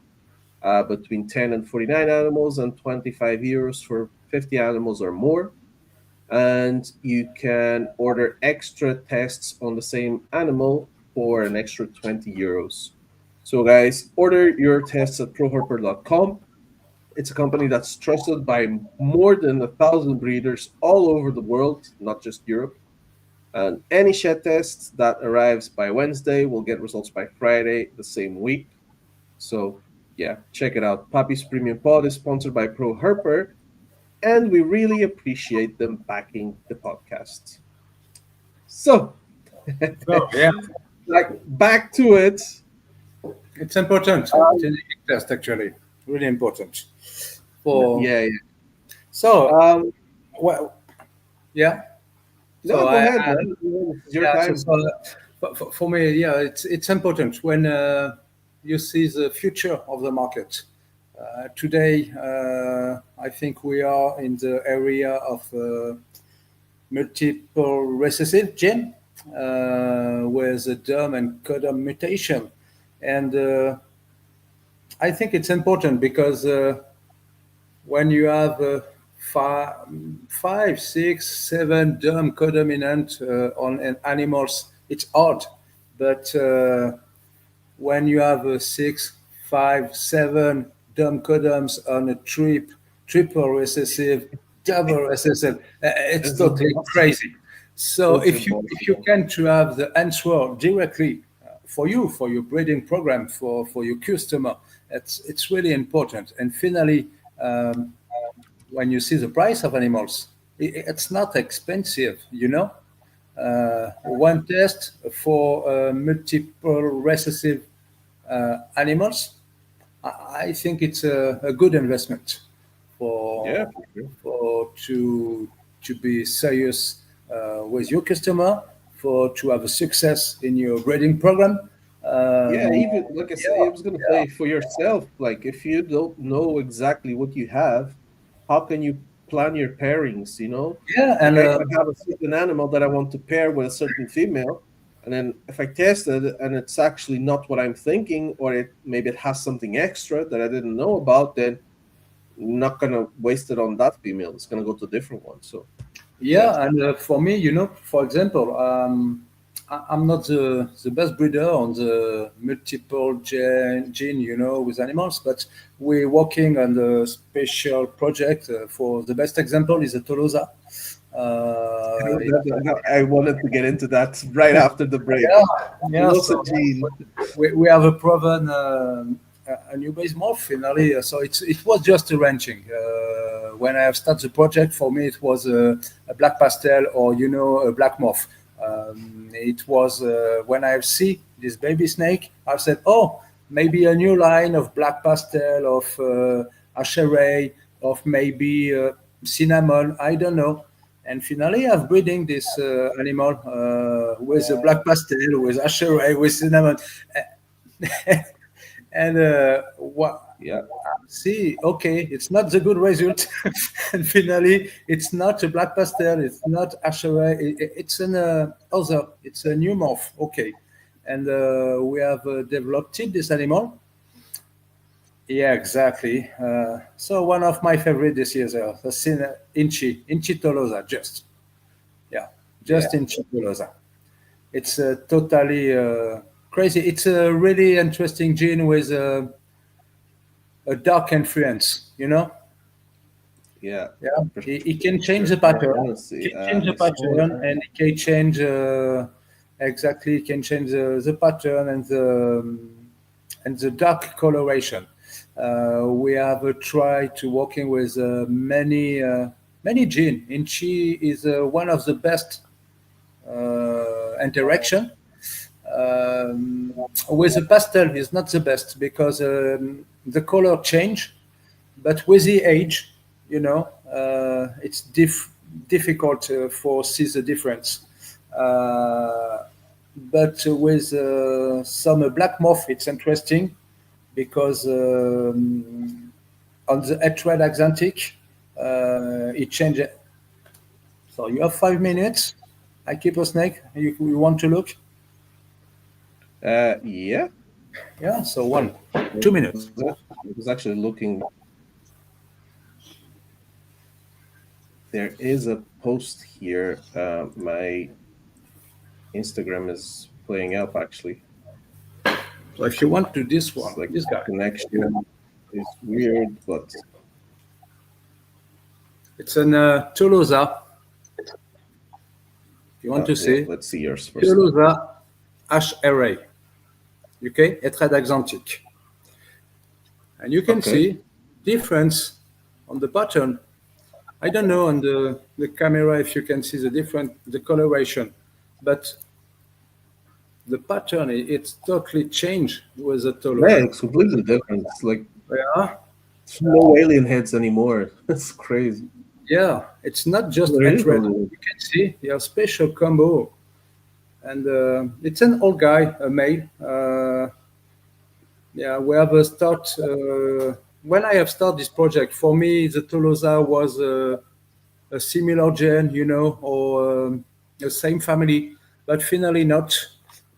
between 10 and 49 animals, and 25 euros for 50 animals or more. And you can order extra tests on the same animal for an extra 20 euros. So, guys, order your tests at prohorper.com. It's a company that's trusted by more than 1,000 breeders all over the world, not just Europe. And any shed test that arrives by Wednesday will get results by Friday the same week. So, yeah, check it out. Pappy's Premium Pod is sponsored by Pro Herper, and we really appreciate them backing the podcast. So, So yeah, like back to it. it's important. Um, Genetic test actually really important. For yeah, yeah. so Um, well, yeah. no, So go ahead, man. It's your yeah. So, time. for me, yeah, it's important when you see the future of the market. Today, I think we are in the area of multiple recessive gene with the DOM and codom mutation, and I think it's important because when you have five, six, seven DOM codominant on animals, it's odd. But when you have six, five, seven DOM codoms on a triple recessive, double recessive, it's This is totally awesome. crazy. So It's if you impossible. can to have the answer directly for you, for your breeding program, for your customer, it's really important. And finally, when you see the price of animals, it's not expensive, you know. One test for multiple recessive animals, I think it's a good investment Yeah, for for sure. for to be serious with your customer, for to have a success in your breeding program. Yeah, Um, even like I said, I was gonna say for yourself, like if you don't know exactly what you have, how can you plan your pairings, you know? yeah, Like and I have a certain animal that I want to pair with a certain female, and then if I test it and it's actually not what I'm thinking, or maybe it has something extra that I didn't know about, then I'm not gonna waste it on that female. It's gonna go to a different one. So yeah, yeah, and for me, for example, I'm not the best breeder on the multiple gene, with animals, but we're working on a special project for the best example is a Tolosa. I wanted to get into that right after the break. Yeah, yeah. Losa So gene. we have a proven a new base morph finally. So it was just a ranching. When I have started the project, for me it was a black pastel or a black morph. It was when I see this baby snake, I've said, oh, maybe a new line of black pastel, of asheray, of maybe cinnamon. I don't know. And finally, I'm breeding this animal with a black pastel, with asheray, with cinnamon. And what? Yeah, See, okay, it's not the good result. And finally, it's not a black pastel, it's not asheray, it's an other, it's a new morph. Okay. And we have developed this animal. Yeah, exactly. So one of my favorite this year, the Inchi Tolosa, just. Yeah, yeah, just in Tolosa. It's totally crazy. It's a really interesting gene with a dark influence, yeah. Yeah, For it can change sure. the Let pattern. me see. It can change the I saw it. pattern, and it can change exactly. It can change the pattern and the dark coloration. We have tried to working with many gene. Inchi is one of the best interaction. With the pastel is not the best because the color change, but with the age, it's difficult for see the difference. But with some black morph, it's interesting because on the Etred Atlantic, it changes. So you have 5 minutes. I keep a snake. You want to look? Yeah. Yeah. So one, I 2 minutes. was actually looking. There is a post here. My Instagram is playing up actually. So if you want to this one, It's like this guy, connection is weird, but it's an Tolosa. You want to yeah, see let's see yours first. Tolosa H array. Okay, Etred Atlantic, and you can Okay. see difference on the pattern. I don't know on the camera if you can see the coloration, but the pattern it's totally changed with the Yeah, Tolosa. it's completely different. It's like Yeah, it's no alien heads anymore. It's crazy. yeah, it's not just There is Etred. no. You can see you have special combo, and it's an old guy, a male. Yeah, we have a start. When I have started this project, for me, the Tolosa was a similar gen, or the same family, but finally not.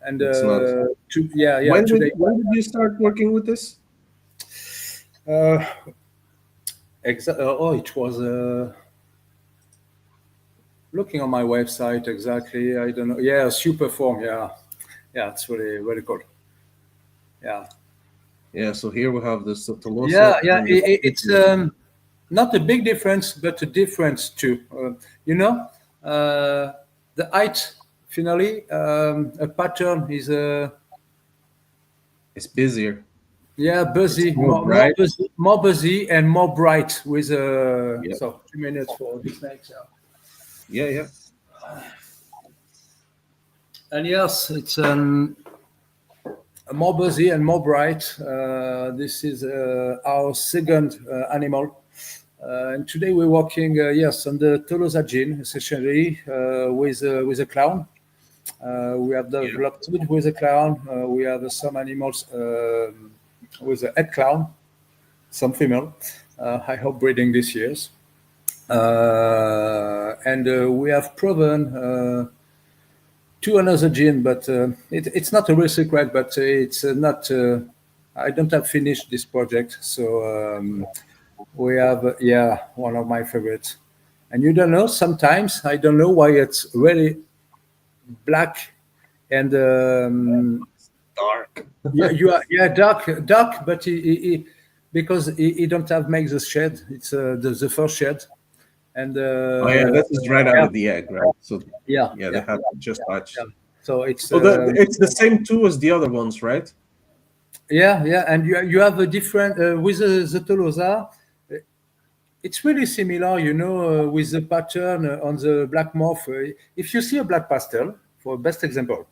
And It's not. yeah, today. When did you start working with this? Uh, oh, it was looking on my website exactly. I don't know. Yeah, super form. Yeah, yeah, it's really really cool. Yeah, Yeah. So here we have this yeah, Tolosa yeah. and this. It's not a big difference, but a difference too. You know, the height finally a pattern is It's busier. yeah It's busy, more bright. more busy and more bright with Yeah. so 2 minutes for the snakes. Yeah. Yeah. Yeah. And yes, it's more busy and more bright. This is our second animal. And today we're working, yes, on the Tolosa gene, essentially, with a clown. We have developed it with a clown. We have some animals with a head clown, some female. I hope breeding this year. And we have proven to another gene, but it's not a real secret, but it's not. I don't have finished this project, so we have one of my favorites. And you don't know, sometimes I don't know why it's really black and Dark. dark, but because he don't have make the shed. It's the first shed, and Oh yeah, this is right out of the egg, right? So yeah, they have just hatched. So it's So it's the same two as the other ones, right? yeah, and you have a different with the Tolosa. It's really similar, with the pattern on the black morph. If you see a black pastel, for best example,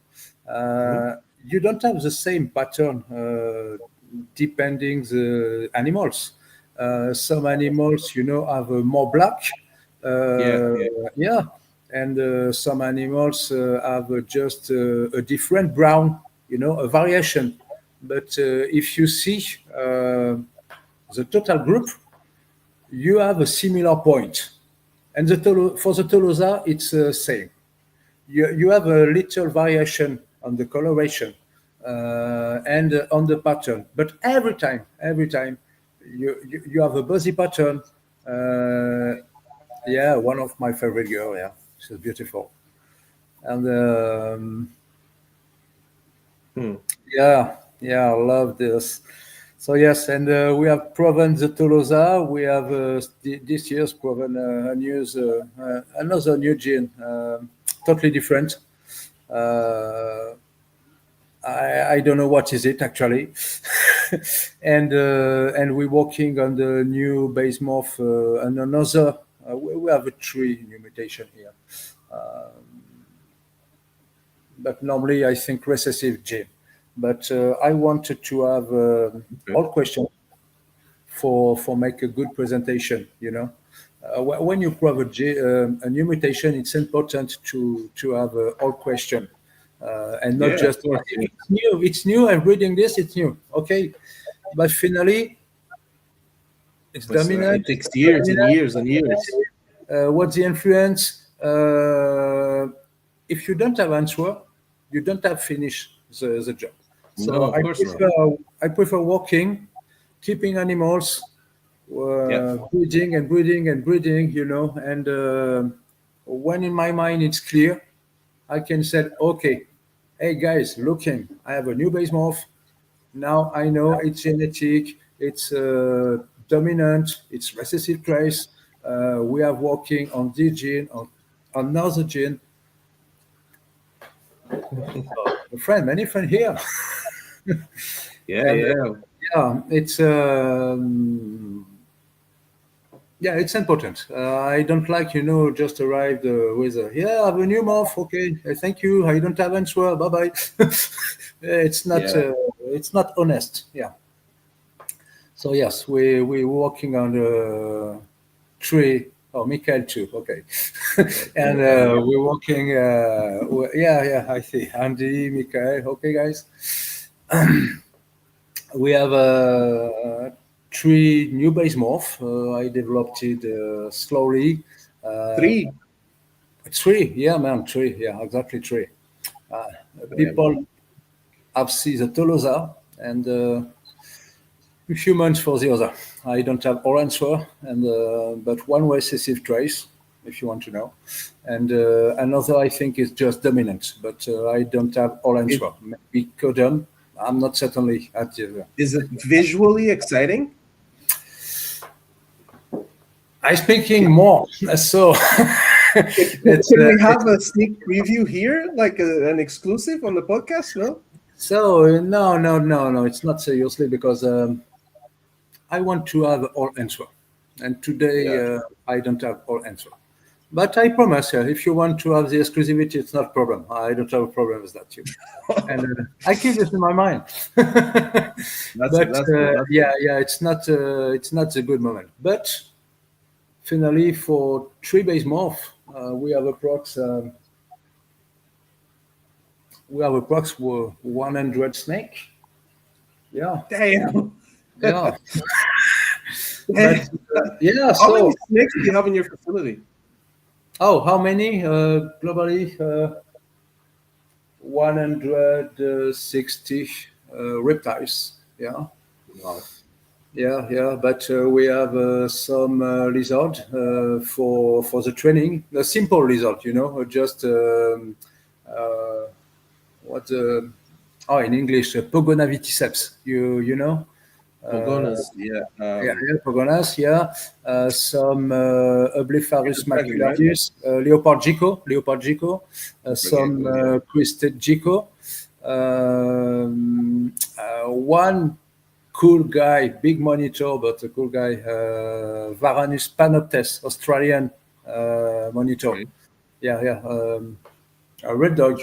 you don't have the same pattern depending the animals. Some animals, have more black. And some animals have just a different brown, a variation. But if you see the total group, you have a similar point. And for the Tolosa, it's the same. You have a little variation on the coloration and on the pattern. But every time, you have a buzzy pattern. One of my favorite girl. Yeah, she's beautiful. And I love this. So yes, and we have proven the Tolosa. We have this year's proven another new gene, totally different. I don't know what is it actually, and we're working on the new base morph and another. We have a 3 new mutation here, but normally I think recessive gene. But I wanted to have all questions for make a good presentation. When you have a new mutation, it's important to have all question and not just it's new. It's new. I'm reading this. It's new. Okay, but finally, it's dominant. It takes years and years and years. What's the influence? If you don't have answer, you don't have finished the job. So No, I prefer working, keeping animals, breeding and breeding and breeding, and when in my mind it's clear, I can say, okay, hey guys, looking, I have a new base morph. Now I know it's genetic, it's dominant, it's recessive trace. We are working on this gene, on another gene. Many friends here. It's it's important. I don't like just arrived with I have a new morph. Okay, thank you. I don't have answer. Bye bye. It's not honest. Yeah. So yes, we're working on the 3. Oh, Michael too. Okay, and we're working. I see. Andy, Michael. Okay, guys. We have 3 new base morph. I developed it slowly. 3. 3, yeah, man, 3, yeah, exactly 3. People have seen the Tolosa and a few months for the other. I don't have all answer, and but one recessive trace, if you want to know, and another I think is just dominant, but I don't have all answer. Maybe codon. I'm not certainly at the. Is it visually exciting? I'm speaking more, so. Can we have a sneak preview here, like an exclusive on the podcast? No. So no. It's not seriously because I want to have all answer, and today I don't have all answer. But I promise you, if you want to have the exclusivity, it's not a problem. I don't have a problem with that too. And I keep this in my mind. It's not a good moment. But finally, for 3 base morph, we have approx we have approximately 100 snake. Yeah, Damn. yeah. But Damn. yeah, How many so snakes do you have in your facility? how many globally? 160 reptiles. Yeah, Wow. yeah, yeah. But we have some lizard for the training. A simple lizard, just uh, what? In English, Pogonaviticeps. You know? Uh, Pogonas, yeah. yeah, yeah, Pogonas, yeah. Some Oblepharus Dragon, right? macularis, Leopard Gico, some Gecko, yeah. Crested Gico. One cool guy, big monitor, but a cool guy, Varanus panoptes, Australian monitor. Okay. Yeah, yeah. A red dog,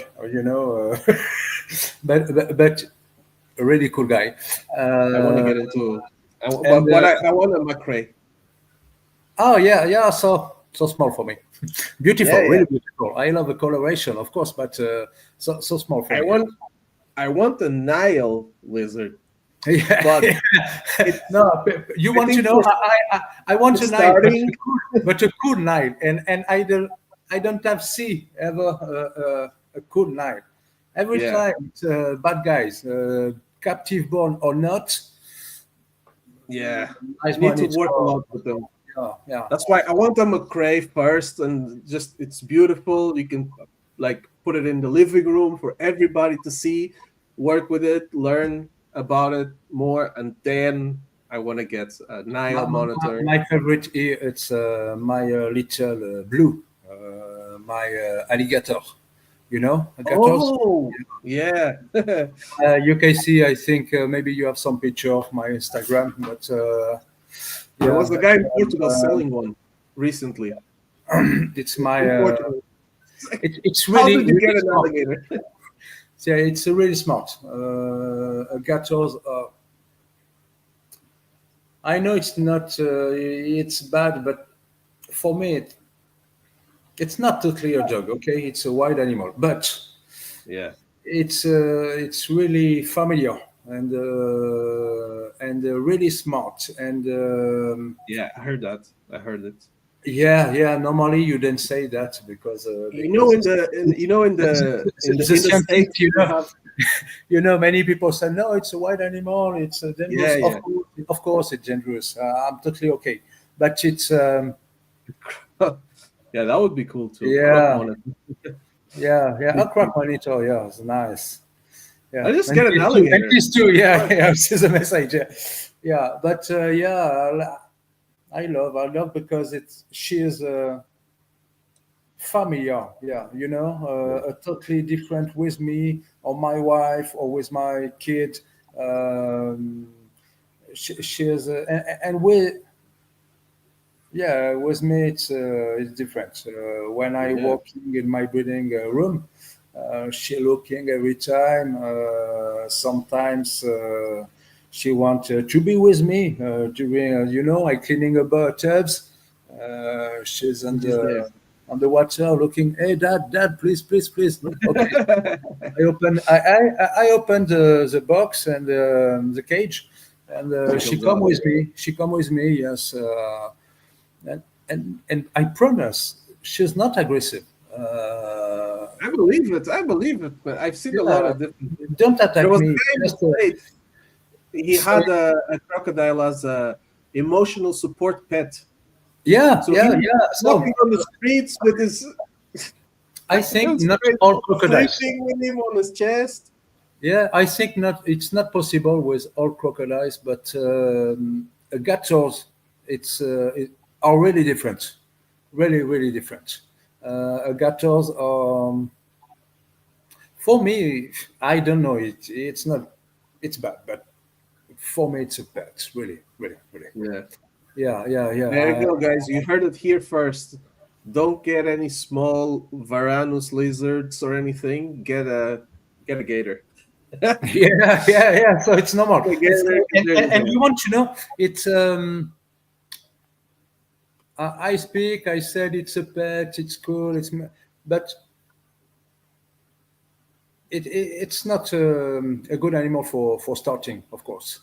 but a really cool guy. I want to Uh, get into. and But I want a McRae. Oh yeah, yeah. So small for me. Yeah, Beautiful, yeah. really beautiful. I love the coloration, of course, but so small for I me. want I want the Nile lizard, Yeah. but it No, you I want to think know? I want for a night, starting, but a cool night, and I don't have see ever a cool night. Every yeah. time it's bad guys, captive born or not, Yeah, nice you need to money. work a lot with them. Yeah, yeah. That's why I want them McRae first, and just it's beautiful. You can like put it in the living room for everybody to see, work with it, learn about it more, and then I want to get a Nile monitor. My favorite here it's my little blue, my alligator. Alligators. Oh, yeah. You can see. I think maybe you have some picture of my Instagram, but There yeah, was a but guy in Portugal selling one recently. it's my. In Portugal. It's like, It's how really did you really get an smart. alligator? Yeah, it's really smart. Alligators. I know it's not. It's bad, but for me, it's not totally a dog. Okay, it's a wild animal, but Yeah, it's really familiar and really smart and yeah, I heard that. I heard it. yeah, yeah. Normally you don't say that because You know, in the the states scientists, you have. many people say no, it's a wild animal, it's dangerous. Yeah, yeah. Of course, it's dangerous. I'm totally okay, but it's Yeah, that would be cool too. Croc yeah, monitor. yeah, yeah. A Big crack thing. monitor, yeah, it's nice. Yeah, I just and get an these two, alligator. yeah, Fine. yeah. This is a message. Yeah, yeah. But yeah, I love because she is familiar. Yeah, Yeah. totally different with me or my wife or with my kid. Um, she is, and with yeah, with me it's different. When I Yeah. walking in my breeding room, she looking every time. Sometimes she want to be with me during I cleaning about tubs. She's She's there. on the water looking. Hey, dad, please, please, please. Okay. I opened the box and the cage, and She she comes come out. with me. She come with me. Yes, and I promise she's not aggressive. I believe it. I believe it. But I've seen a lot Yeah, of different. don't There attack was a me. guy in the Just States. He say, had a crocodile as a emotional support pet. yeah, So he yeah, was yeah. So walking on the streets with his. I It think was not crazy. all crocodiles. Sleeping with him on his chest. Yeah, I think not. It's not possible with all crocodiles, but gators, are really different. Really, really different. Gators, for me, I don't know. It's not. It's bad, but for me, it's a pet. Really, really, really. Yeah. Yeah, yeah, There you yeah. go, guys. You heard it here first. Don't get any small Varanus lizards or anything. Get a gator. Get Yeah, yeah, yeah. So it's normal. a It's gator because they're the and best. you want to know it's I speak. I said it's a pet. It's cool. But it's not a good animal for starting, of course.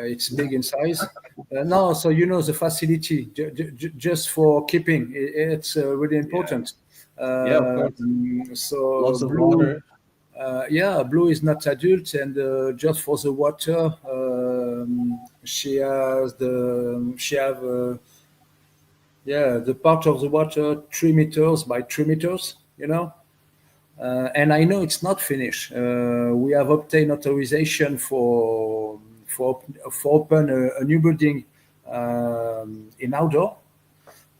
It's big in size. No, so the facility just for keeping, it's really Yeah. important. Yeah, of course. So Lots of blue, water. yeah, blue is not adult, and just for the water, she have yeah, the part of the water 3 meters by 3 meters. And I know it's not finished. We have obtained authorization for for open a new building in outdoor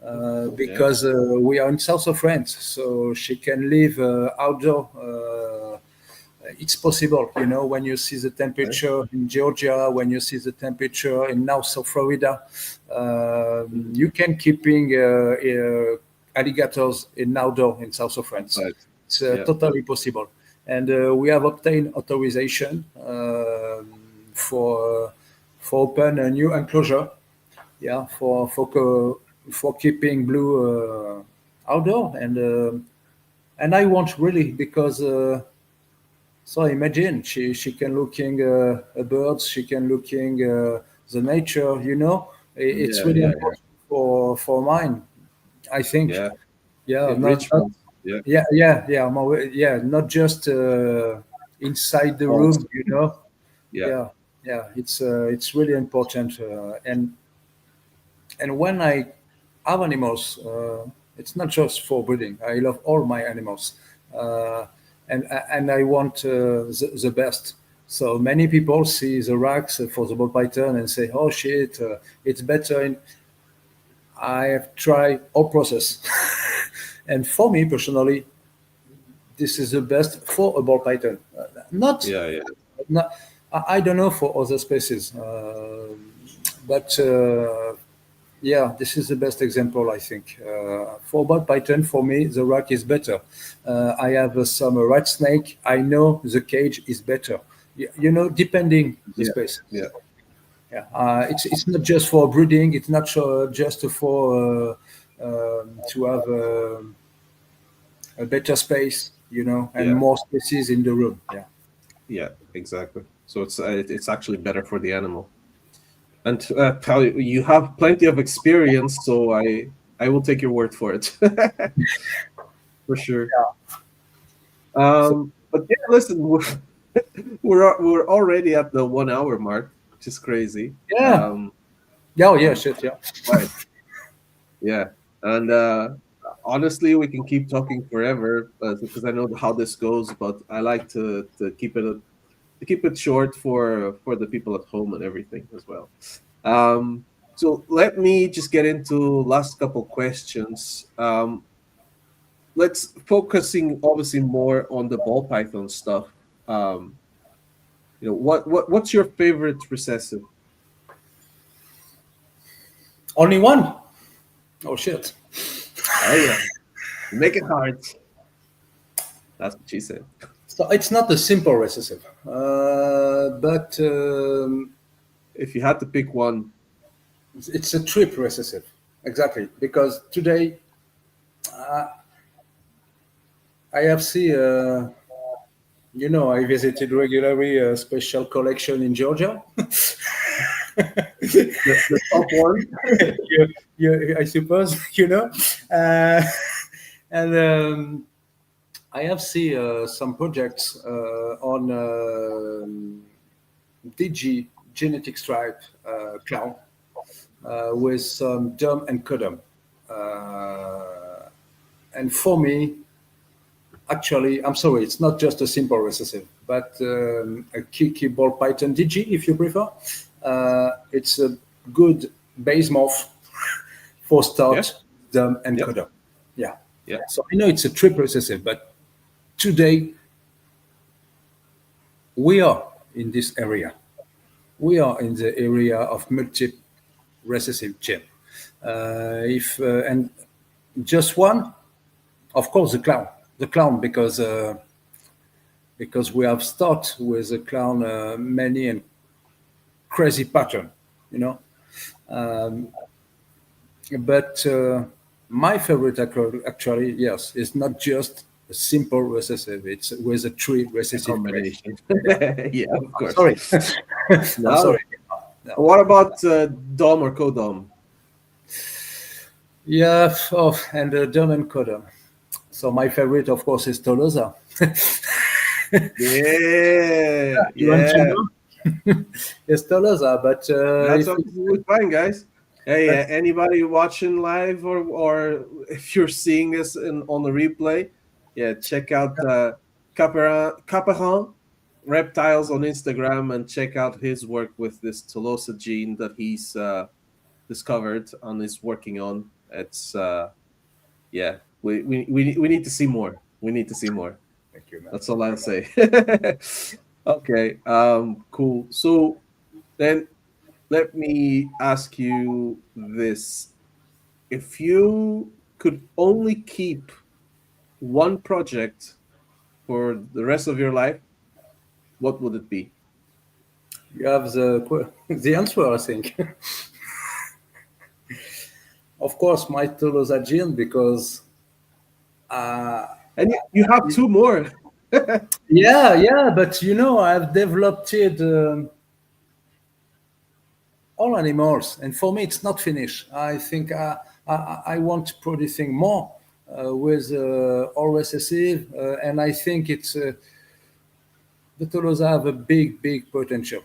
Yeah. because we are in south of France, so she can live outdoor. It's possible, when you see the Okay. temperature in Georgia, when you see the temperature in north of Florida, you can keeping alligators in outdoor in south of France. Inside. It's Yeah. totally possible, and we have obtained authorization for open a new enclosure, yeah, for keeping blue outdoor, and I want really because. So imagine she can looking birds, she can looking the nature. It's Yeah. really Yeah. Yeah. important for mine. I think, Yeah. yeah, not Enrichment. Yeah. yeah, yeah, not just inside the Also. room. Yeah. Yeah, yeah, it's really important. And when I have animals, it's not just for breeding. I love all my animals, uh, and I want the best. So many people see the racks for the ball python and say, "Oh shit, it's better." I have tried all process, and for me personally, this is the best for a ball python. Not, Yeah. Yeah. not. I don't know for other species, but. Yeah, this is the best example, I think. For ball python, for me, the rack is better. I have some rat snake. I know the cage is better. Depending the Yeah. space. Yeah. Yeah, it's not just for breeding. It's not just for to have a better space, and Yeah. more spaces in the room. Yeah. Yeah. Exactly. So it's actually better for the animal. And pal, you have plenty of experience, so I will take your word for it for sure. So But yeah, listen, we're already at the 1 hour mark, which is crazy. yeah, yeah, oh, yeah, Um, shit, yeah. right, yeah, and honestly, we can keep talking forever because I know how this goes. But I like to keep it short for the people at home and everything as well. Um, so let me just get into last couple questions. Let's focusing obviously more on the ball python stuff. Um, what's your favorite recessive? Only one. Oh shit. Oh yeah, make it hard. That's what she said. So it's not a simple recessive, but If you had to pick one, it's a trip recessive. Exactly, because today I have seen, I visited regularly a special collection in Georgia. the top one. I suppose, uh, and I have seen some projects on DG genetic stripe clown with some dom and codom. And for me, actually, I'm sorry, it's not just a simple recessive, but a key ball python DG, if you prefer. It's a good base morph for Yeah. start, dom, and Yep. codom. Yeah. Yeah. So I know it's a triple recessive, but today we are in this area. We are in the area of multi recessive gene. If and just one, of course, the clown, because we have start with a clown many and crazy pattern, you know. But my favorite actually, yes, is not just a simple recessive. It's with a three A recessive crest. combination. Yeah, of I'm course. sorry. I'm Now, sorry. No. what about dom or codom? Yeah, oh, and Dom and Codom. So my favorite, of course, is Tolosa. Yeah, You want to yeah. know? It's Tolosa, but That's if absolutely fine, guys. Hey, but anybody watching live or if you're seeing this on the replay, yeah, check out Caperan Reptiles on Instagram and check out his work with this Tolosa gene that he's discovered and is working on. It's yeah, we need to see more. We need to see more. thank you, man. That's all I'll say. Okay, cool. So then let me ask you this. If you could only keep one project for the rest of your life, what would it be? You have the answer, I think. Of course, my Tolosa gene because And you have two more. yeah, but I've developed it. All animals, and for me, it's not finished. I think I want producing more with all recessive, and I think it's the Tolosa have a big potential.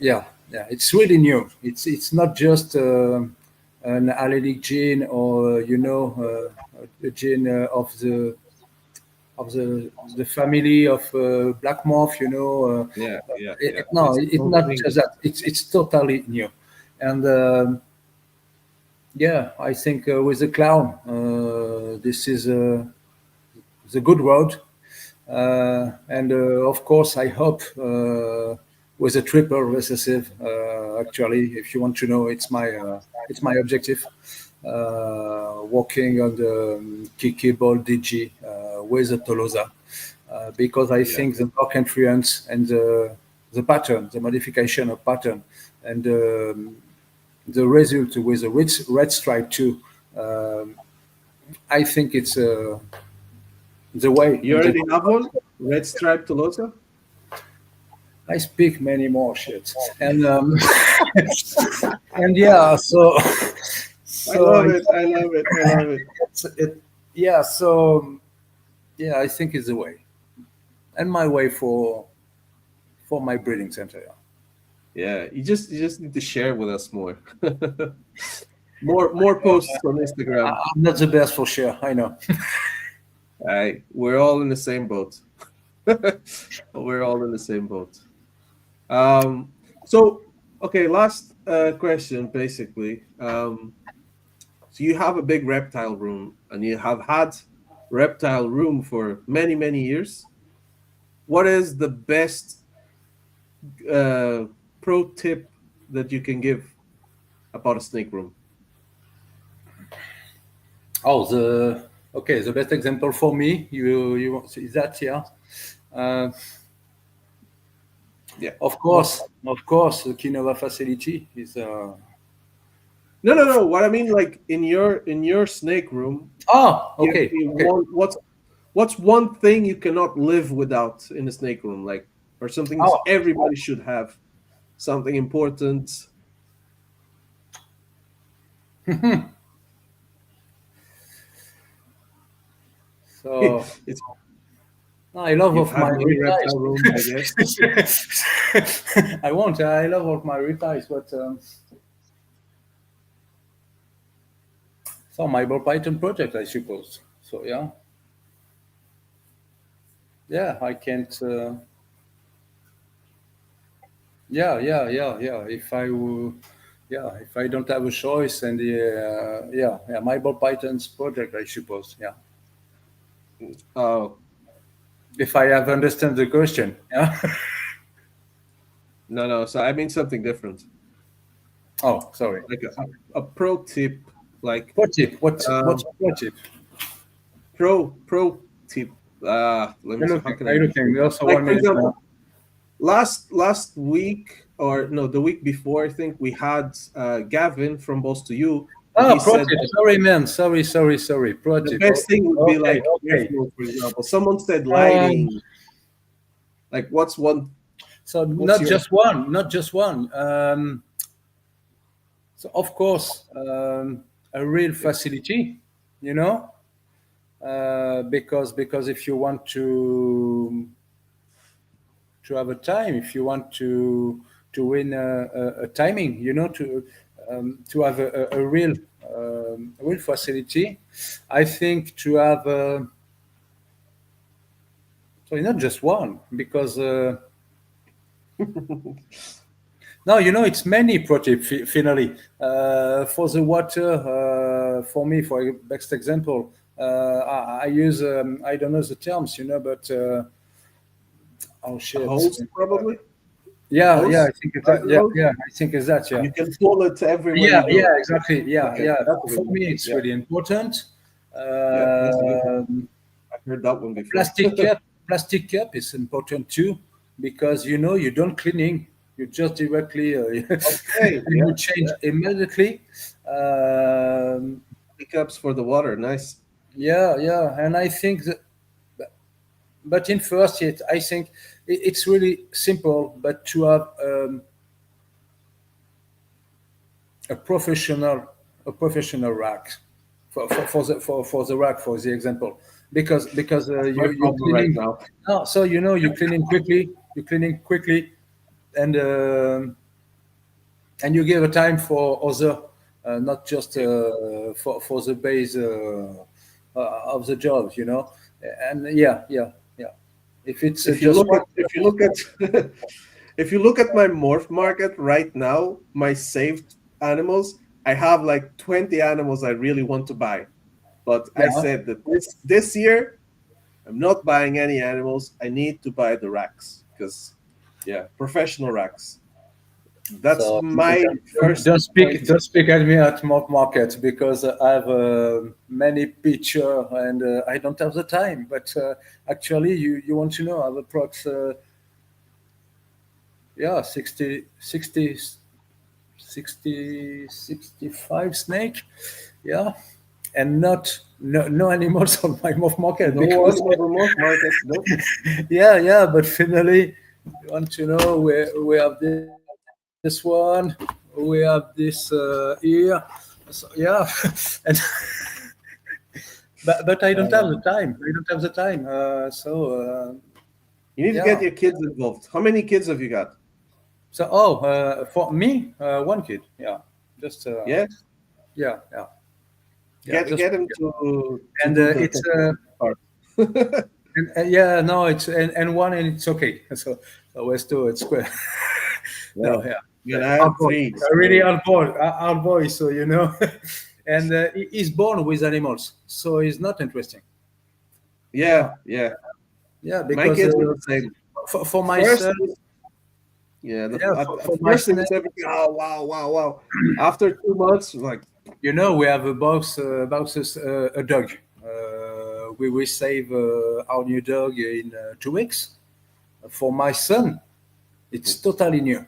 Yeah, yeah, it's really new. It's not just an allelic gene or a gene of the family of black moth. Yeah, yeah, yeah. No, It's it's not totally. just that. It's totally new, and yeah, I think with the clown, this is the good road, and of course, I hope with a triple recessive. Actually, if you want to know, it's my objective. Working on the Kiki Ball DG with the Tolosa, because I Yeah, think the mark influence and the pattern, the modification of pattern, and the result with the red stripe too. I think it's the way you and the already have one, red stripe Tolosa. I speak many more shit, and and yeah, so I so love it. I love it. I love it. yeah, so yeah, I think it's the way and my way for my breeding center. Yeah. Yeah, you just need to share with us more. More posts on Instagram. I'm not the best for sure. I know. We're all in the same boat. We're all in the same boat. So okay, last question basically. So you have a big reptile room and you have had reptile room for many years. What is the best uh, pro tip that you can give about a snake room? Oh, the best example for me, you is that, yeah. Uh, Yeah. of course, the Kinova facility is. No. What I mean, like in your snake room, Oh, give okay, me okay. what's one thing you cannot live without in a snake room, like or something Oh, everybody should have, something important. so It's I love you've of had my many retiles. reptile rooms, I guess. I won't. I love all my retiles, but so my ball python project, I suppose. So yeah, yeah, I can't. Yeah. If I don't have a choice, and yeah, my ball pythons project, I suppose. Yeah, Oh if I have understand the question. Yeah. no. So I mean something different, Oh, sorry. like a pro tip, like What tip? What's um, what tip? pro tip. Let me You're see. How looking. can I Are you looking? rephrase We that? also Like one for minute example, now. last week or no, the week before, I think we had Gavin from Boss to You. and Oh, he said pro-tip. that Sorry, man. Sorry. the Pro-tip. best thing would be Okay, like okay. airflow, for example. Someone said Um, lighting. Like, what's one? so What's not your? just one, not just one. So of course, a real facility, you know, because if you want to have a time, if you want to win a timing, you know, to have a real facility, I think to have sorry, not just one, because no, you know, it's many projects finally. For the water, for me, for a best example, I use I don't know the terms, you know, but oh shit. Hose, probably. Yeah, Hose, I think it's like that. the hose. Yeah, I think it's that. Yeah, You can pull it everywhere you go. exactly. Okay, Yeah. that's a For good one. me, it's Yeah, really important. yeah, that's a good one. Um, I've heard that one before. plastic cup, plastic cup is important too, because you know you don't cleaning, you just directly Okay, and yeah, you change yeah. immediately. Um, Pickups for the water, nice. yeah, and I think that, but in first yet, I think it's really simple, but to have a professional a professional rack for the rack, for the example, because That's my you're problem right cleaning. now. No, so you know you're cleaning quickly, and and you give a time for other, not just for the base of the job, you know. And yeah, if it's If you just look one. at if you look at if you look at my morph market right now, my saved animals, I have like 20 animals I really want to buy. But I Yeah. said that this year I'm not buying any animals. I need to buy the racks because yeah, professional racks. That's So my first point. don't speak at me at mock market, because I have many picture, and I don't have the time. But actually, you want to know, I have approx yeah 65 snake, yeah, and not no animals on my mock market, No because animals on morph market. Nope. yeah, but finally, you want to know, we have this one, we have this here, so yeah, and but I don't have the Um, time. I don't have the time. you need to Yeah. get your kids involved. How many kids have you got? So for me, one kid. Yeah, just Yeah, yeah. Just get him to and do the it's technical part. and, yeah, no, it's and one, and it's okay. So let's do it square. Yeah, No, yeah. man, I Our have boy, three. really So our boy. So you know, and he's born with animals, so he's not interesting. yeah, No, yeah. yeah, My because kids are the same. for my First, son, yeah, yeah, at for my first it son, was everything. Oh wow, wow, wow. After 2 months, like you know, we have about a dog. We will save our new dog in 2 weeks. For my son, it's totally new,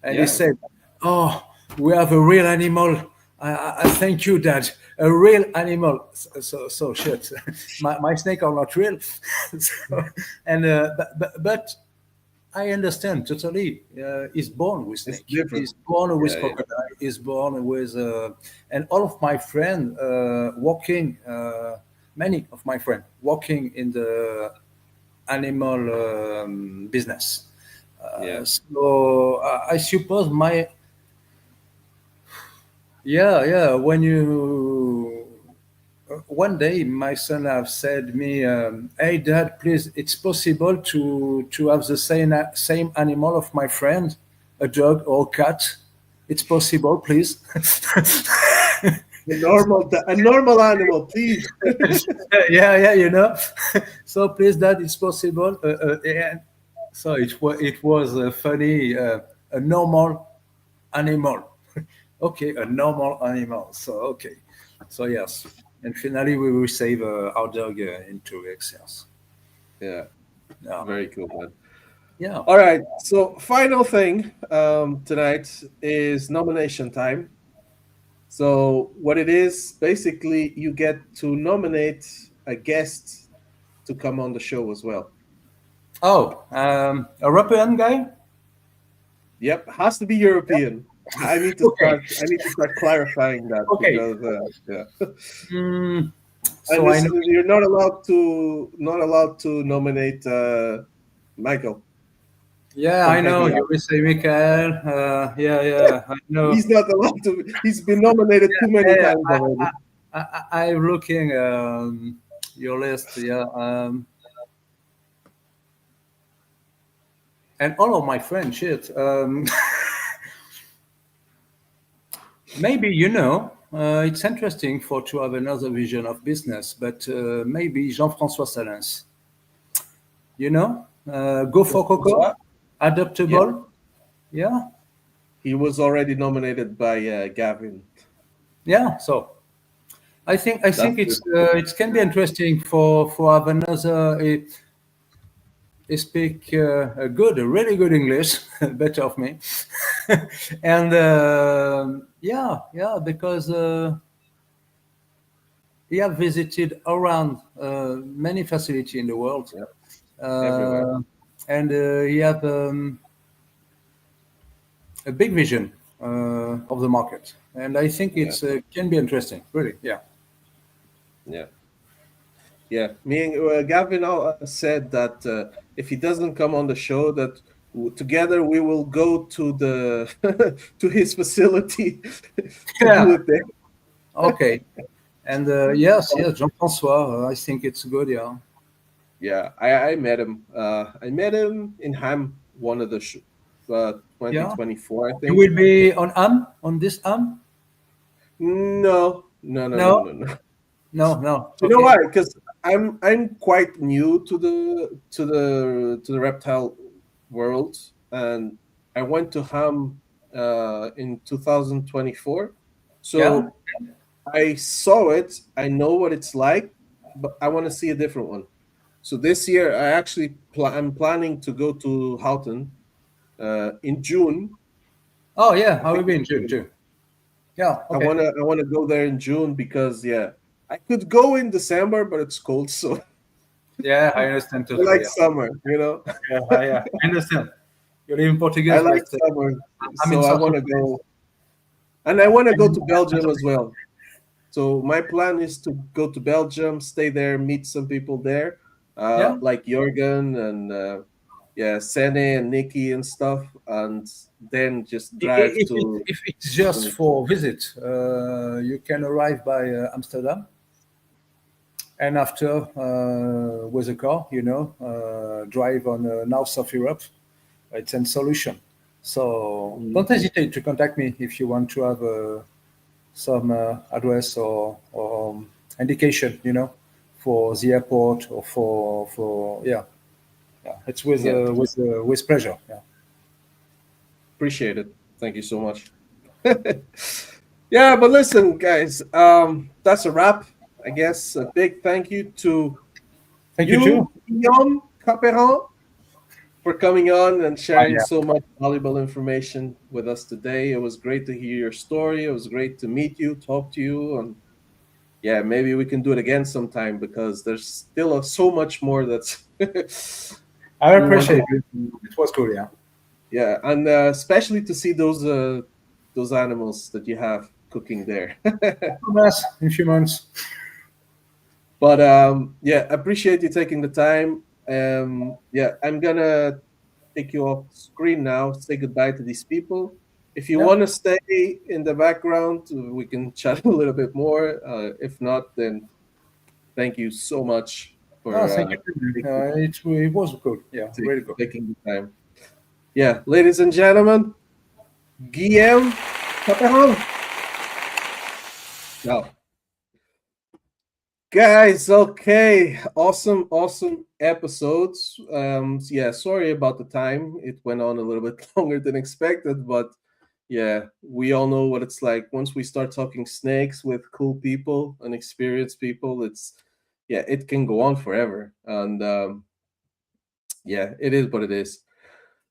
and he yeah, said, "Oh, we have a real animal. I thank you, Dad. A real animal." So shit. My snake are not real. So, and but I understand totally. He's born with it's snake. different. He's born with Yeah, yeah, crocodile. He's born with, and all of my friends working. Many of my friends working in the animal business. yeah. So I suppose my, yeah. When you one day my son have said me, "Hey, Dad, please, it's possible to have the same animal of my friend, a dog or cat. It's possible, please." A normal animal, please. Yeah, you know. So please, Dad, it's possible. And so it was funny. A normal animal. Okay, a normal animal. So okay, so yes, and finally we will save our dog in 2 weeks. Yes. Yeah, Yeah. very cool, man. Yeah. All right, so final thing tonight is nomination time. So what it is, basically, you get to nominate a guest to come on the show as well. Oh, a European guy? Yep, has to be European. I need to Okay. start. I need to start clarifying that Okay. because yeah, Mm, and so I know. you're not allowed to nominate Michael Yeah, from I know. Peggy. You will say Michael. Yeah, yeah, I know. He's not allowed to. He's been nominated too many Yeah, times already. I'm looking your list. Yeah, and all of my friends. Shit. Maybe it's interesting for to have another vision of business, but maybe Jean-François Salins. Go for Coco, Jean-François? Yeah, adaptable. Yeah, he was already nominated by Gavin. yeah. So I think That's good. it can be interesting for have another. He speak a really good English, better of me, and yeah, because he have visited around many facilities in the world, Yeah, everywhere. uh, and he have a big vision of the market, and I think Yeah, it's can be interesting, really. Yeah, yeah, yeah. Me and Gavin said that if he doesn't come on the show, that together we will go to the to his facility to do yeah. it there. Okay, and yes, Jean-François. I think it's good. Yeah, Yeah, I met him. I met him in Ham, one of the yeah. 2024, I You think. will be on this No, no, no, no, No, no, no. no. You know Okay. why? Because I'm quite new to the reptile world, and I went to Ham in 2024. Yeah. So I saw it. I know what it's like, but I want to see a different one. So this year, I actually I'm planning to go to Houghton in June. Oh yeah, I I will think be it's in June June. too. Yeah. I Okay. wanna I wanna go there in June because yeah, I could go in December, but it's cold. So Yeah, I understand I totally. like Yeah. summer. Yeah. I understand. You live in I Portuguese, like but summer, I'm in so I Central. want to go, and I want to go I'm to Belgium as well. So my plan is to go to Belgium, stay there, meet some people there, Yeah. like Jorgen and yeah, Sene and Nikki and stuff, and then just drive to. If it's just for visit, you can arrive by Amsterdam, and after with a car, drive on north of Europe. It's a solution. So Mhm. don't hesitate to contact me if you want to have some address or indication, for the airport or for yeah. It's Yeah, with pleasure. Yeah. appreciate it. Thank you so much. Yeah, but listen, guys, that's a wrap. I guess a big thank you to Thank you too. you, Guillaume Caperan, for coming on and sharing Yeah. so much valuable information with us today. It was great to hear your story. It was great to meet you, talk to you, and yeah, maybe we can do it again sometime because there's still so much more that's I we want to appreciate it. do. It was cool. Yeah. Yeah, and especially to see those animals that you have cooking there. Yes, in a few months. But yeah, appreciate you taking the time. Yeah, I'm gonna take you off screen now. Say goodbye to these people. If you Yeah. want to stay in the background, we can chat a little bit more. If not, then thank you so much Oh, for thank you. taking, It was good. Yeah, really good. taking the time. Yeah, ladies and gentlemen, Guillaume Caperon. Now, guys, okay, awesome episodes. Yeah, sorry about the time. It went on a little bit longer than expected, but yeah, we all know what it's like once we start talking snakes with cool people and experienced people. It's yeah, it can go on forever, and yeah, it is what it is.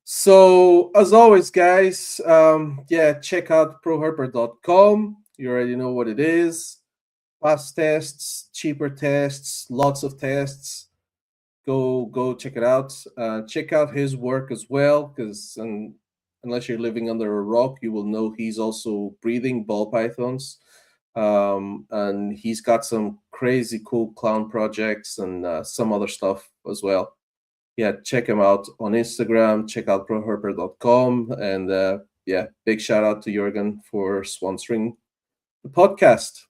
So as always, guys, yeah, check out proherper.com. You already know what it is. Fast tests, cheaper tests, lots of tests. Go check it out. Check out his work as well, because unless you're living under a rock, you will know he's also breeding ball pythons. And he's got some crazy cool clown projects and some other stuff as well. Yeah, check him out on Instagram. Check out proherper.com. And yeah, big shout out to Jurgen for sponsoring the podcast.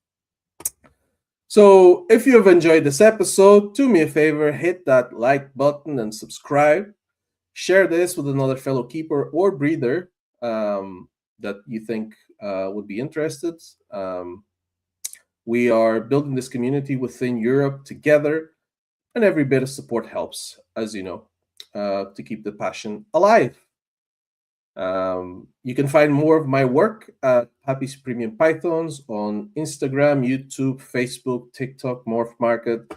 So, if you have enjoyed this episode, do me a favor, hit that like button and subscribe. Share this with another fellow keeper or breeder that you think would be interested. We are building this community within Europe together, and every bit of support helps, as you know, to keep the passion alive. You can find more of my work at Pappy's Premium Pythons on Instagram, YouTube, Facebook, TikTok, Morph Market,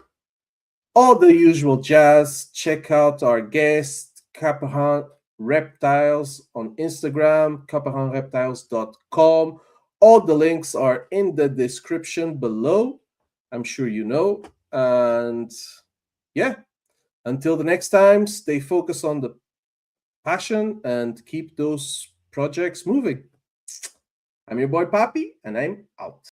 all the usual jazz. Check out our guest, Caperan Reptiles, on Instagram, caperanreptiles.com. All the links are in the description below. I'm sure you know. And yeah, until the next time, stay focused on the passion and keep those projects moving. I'm your boy Pappy, and I'm out.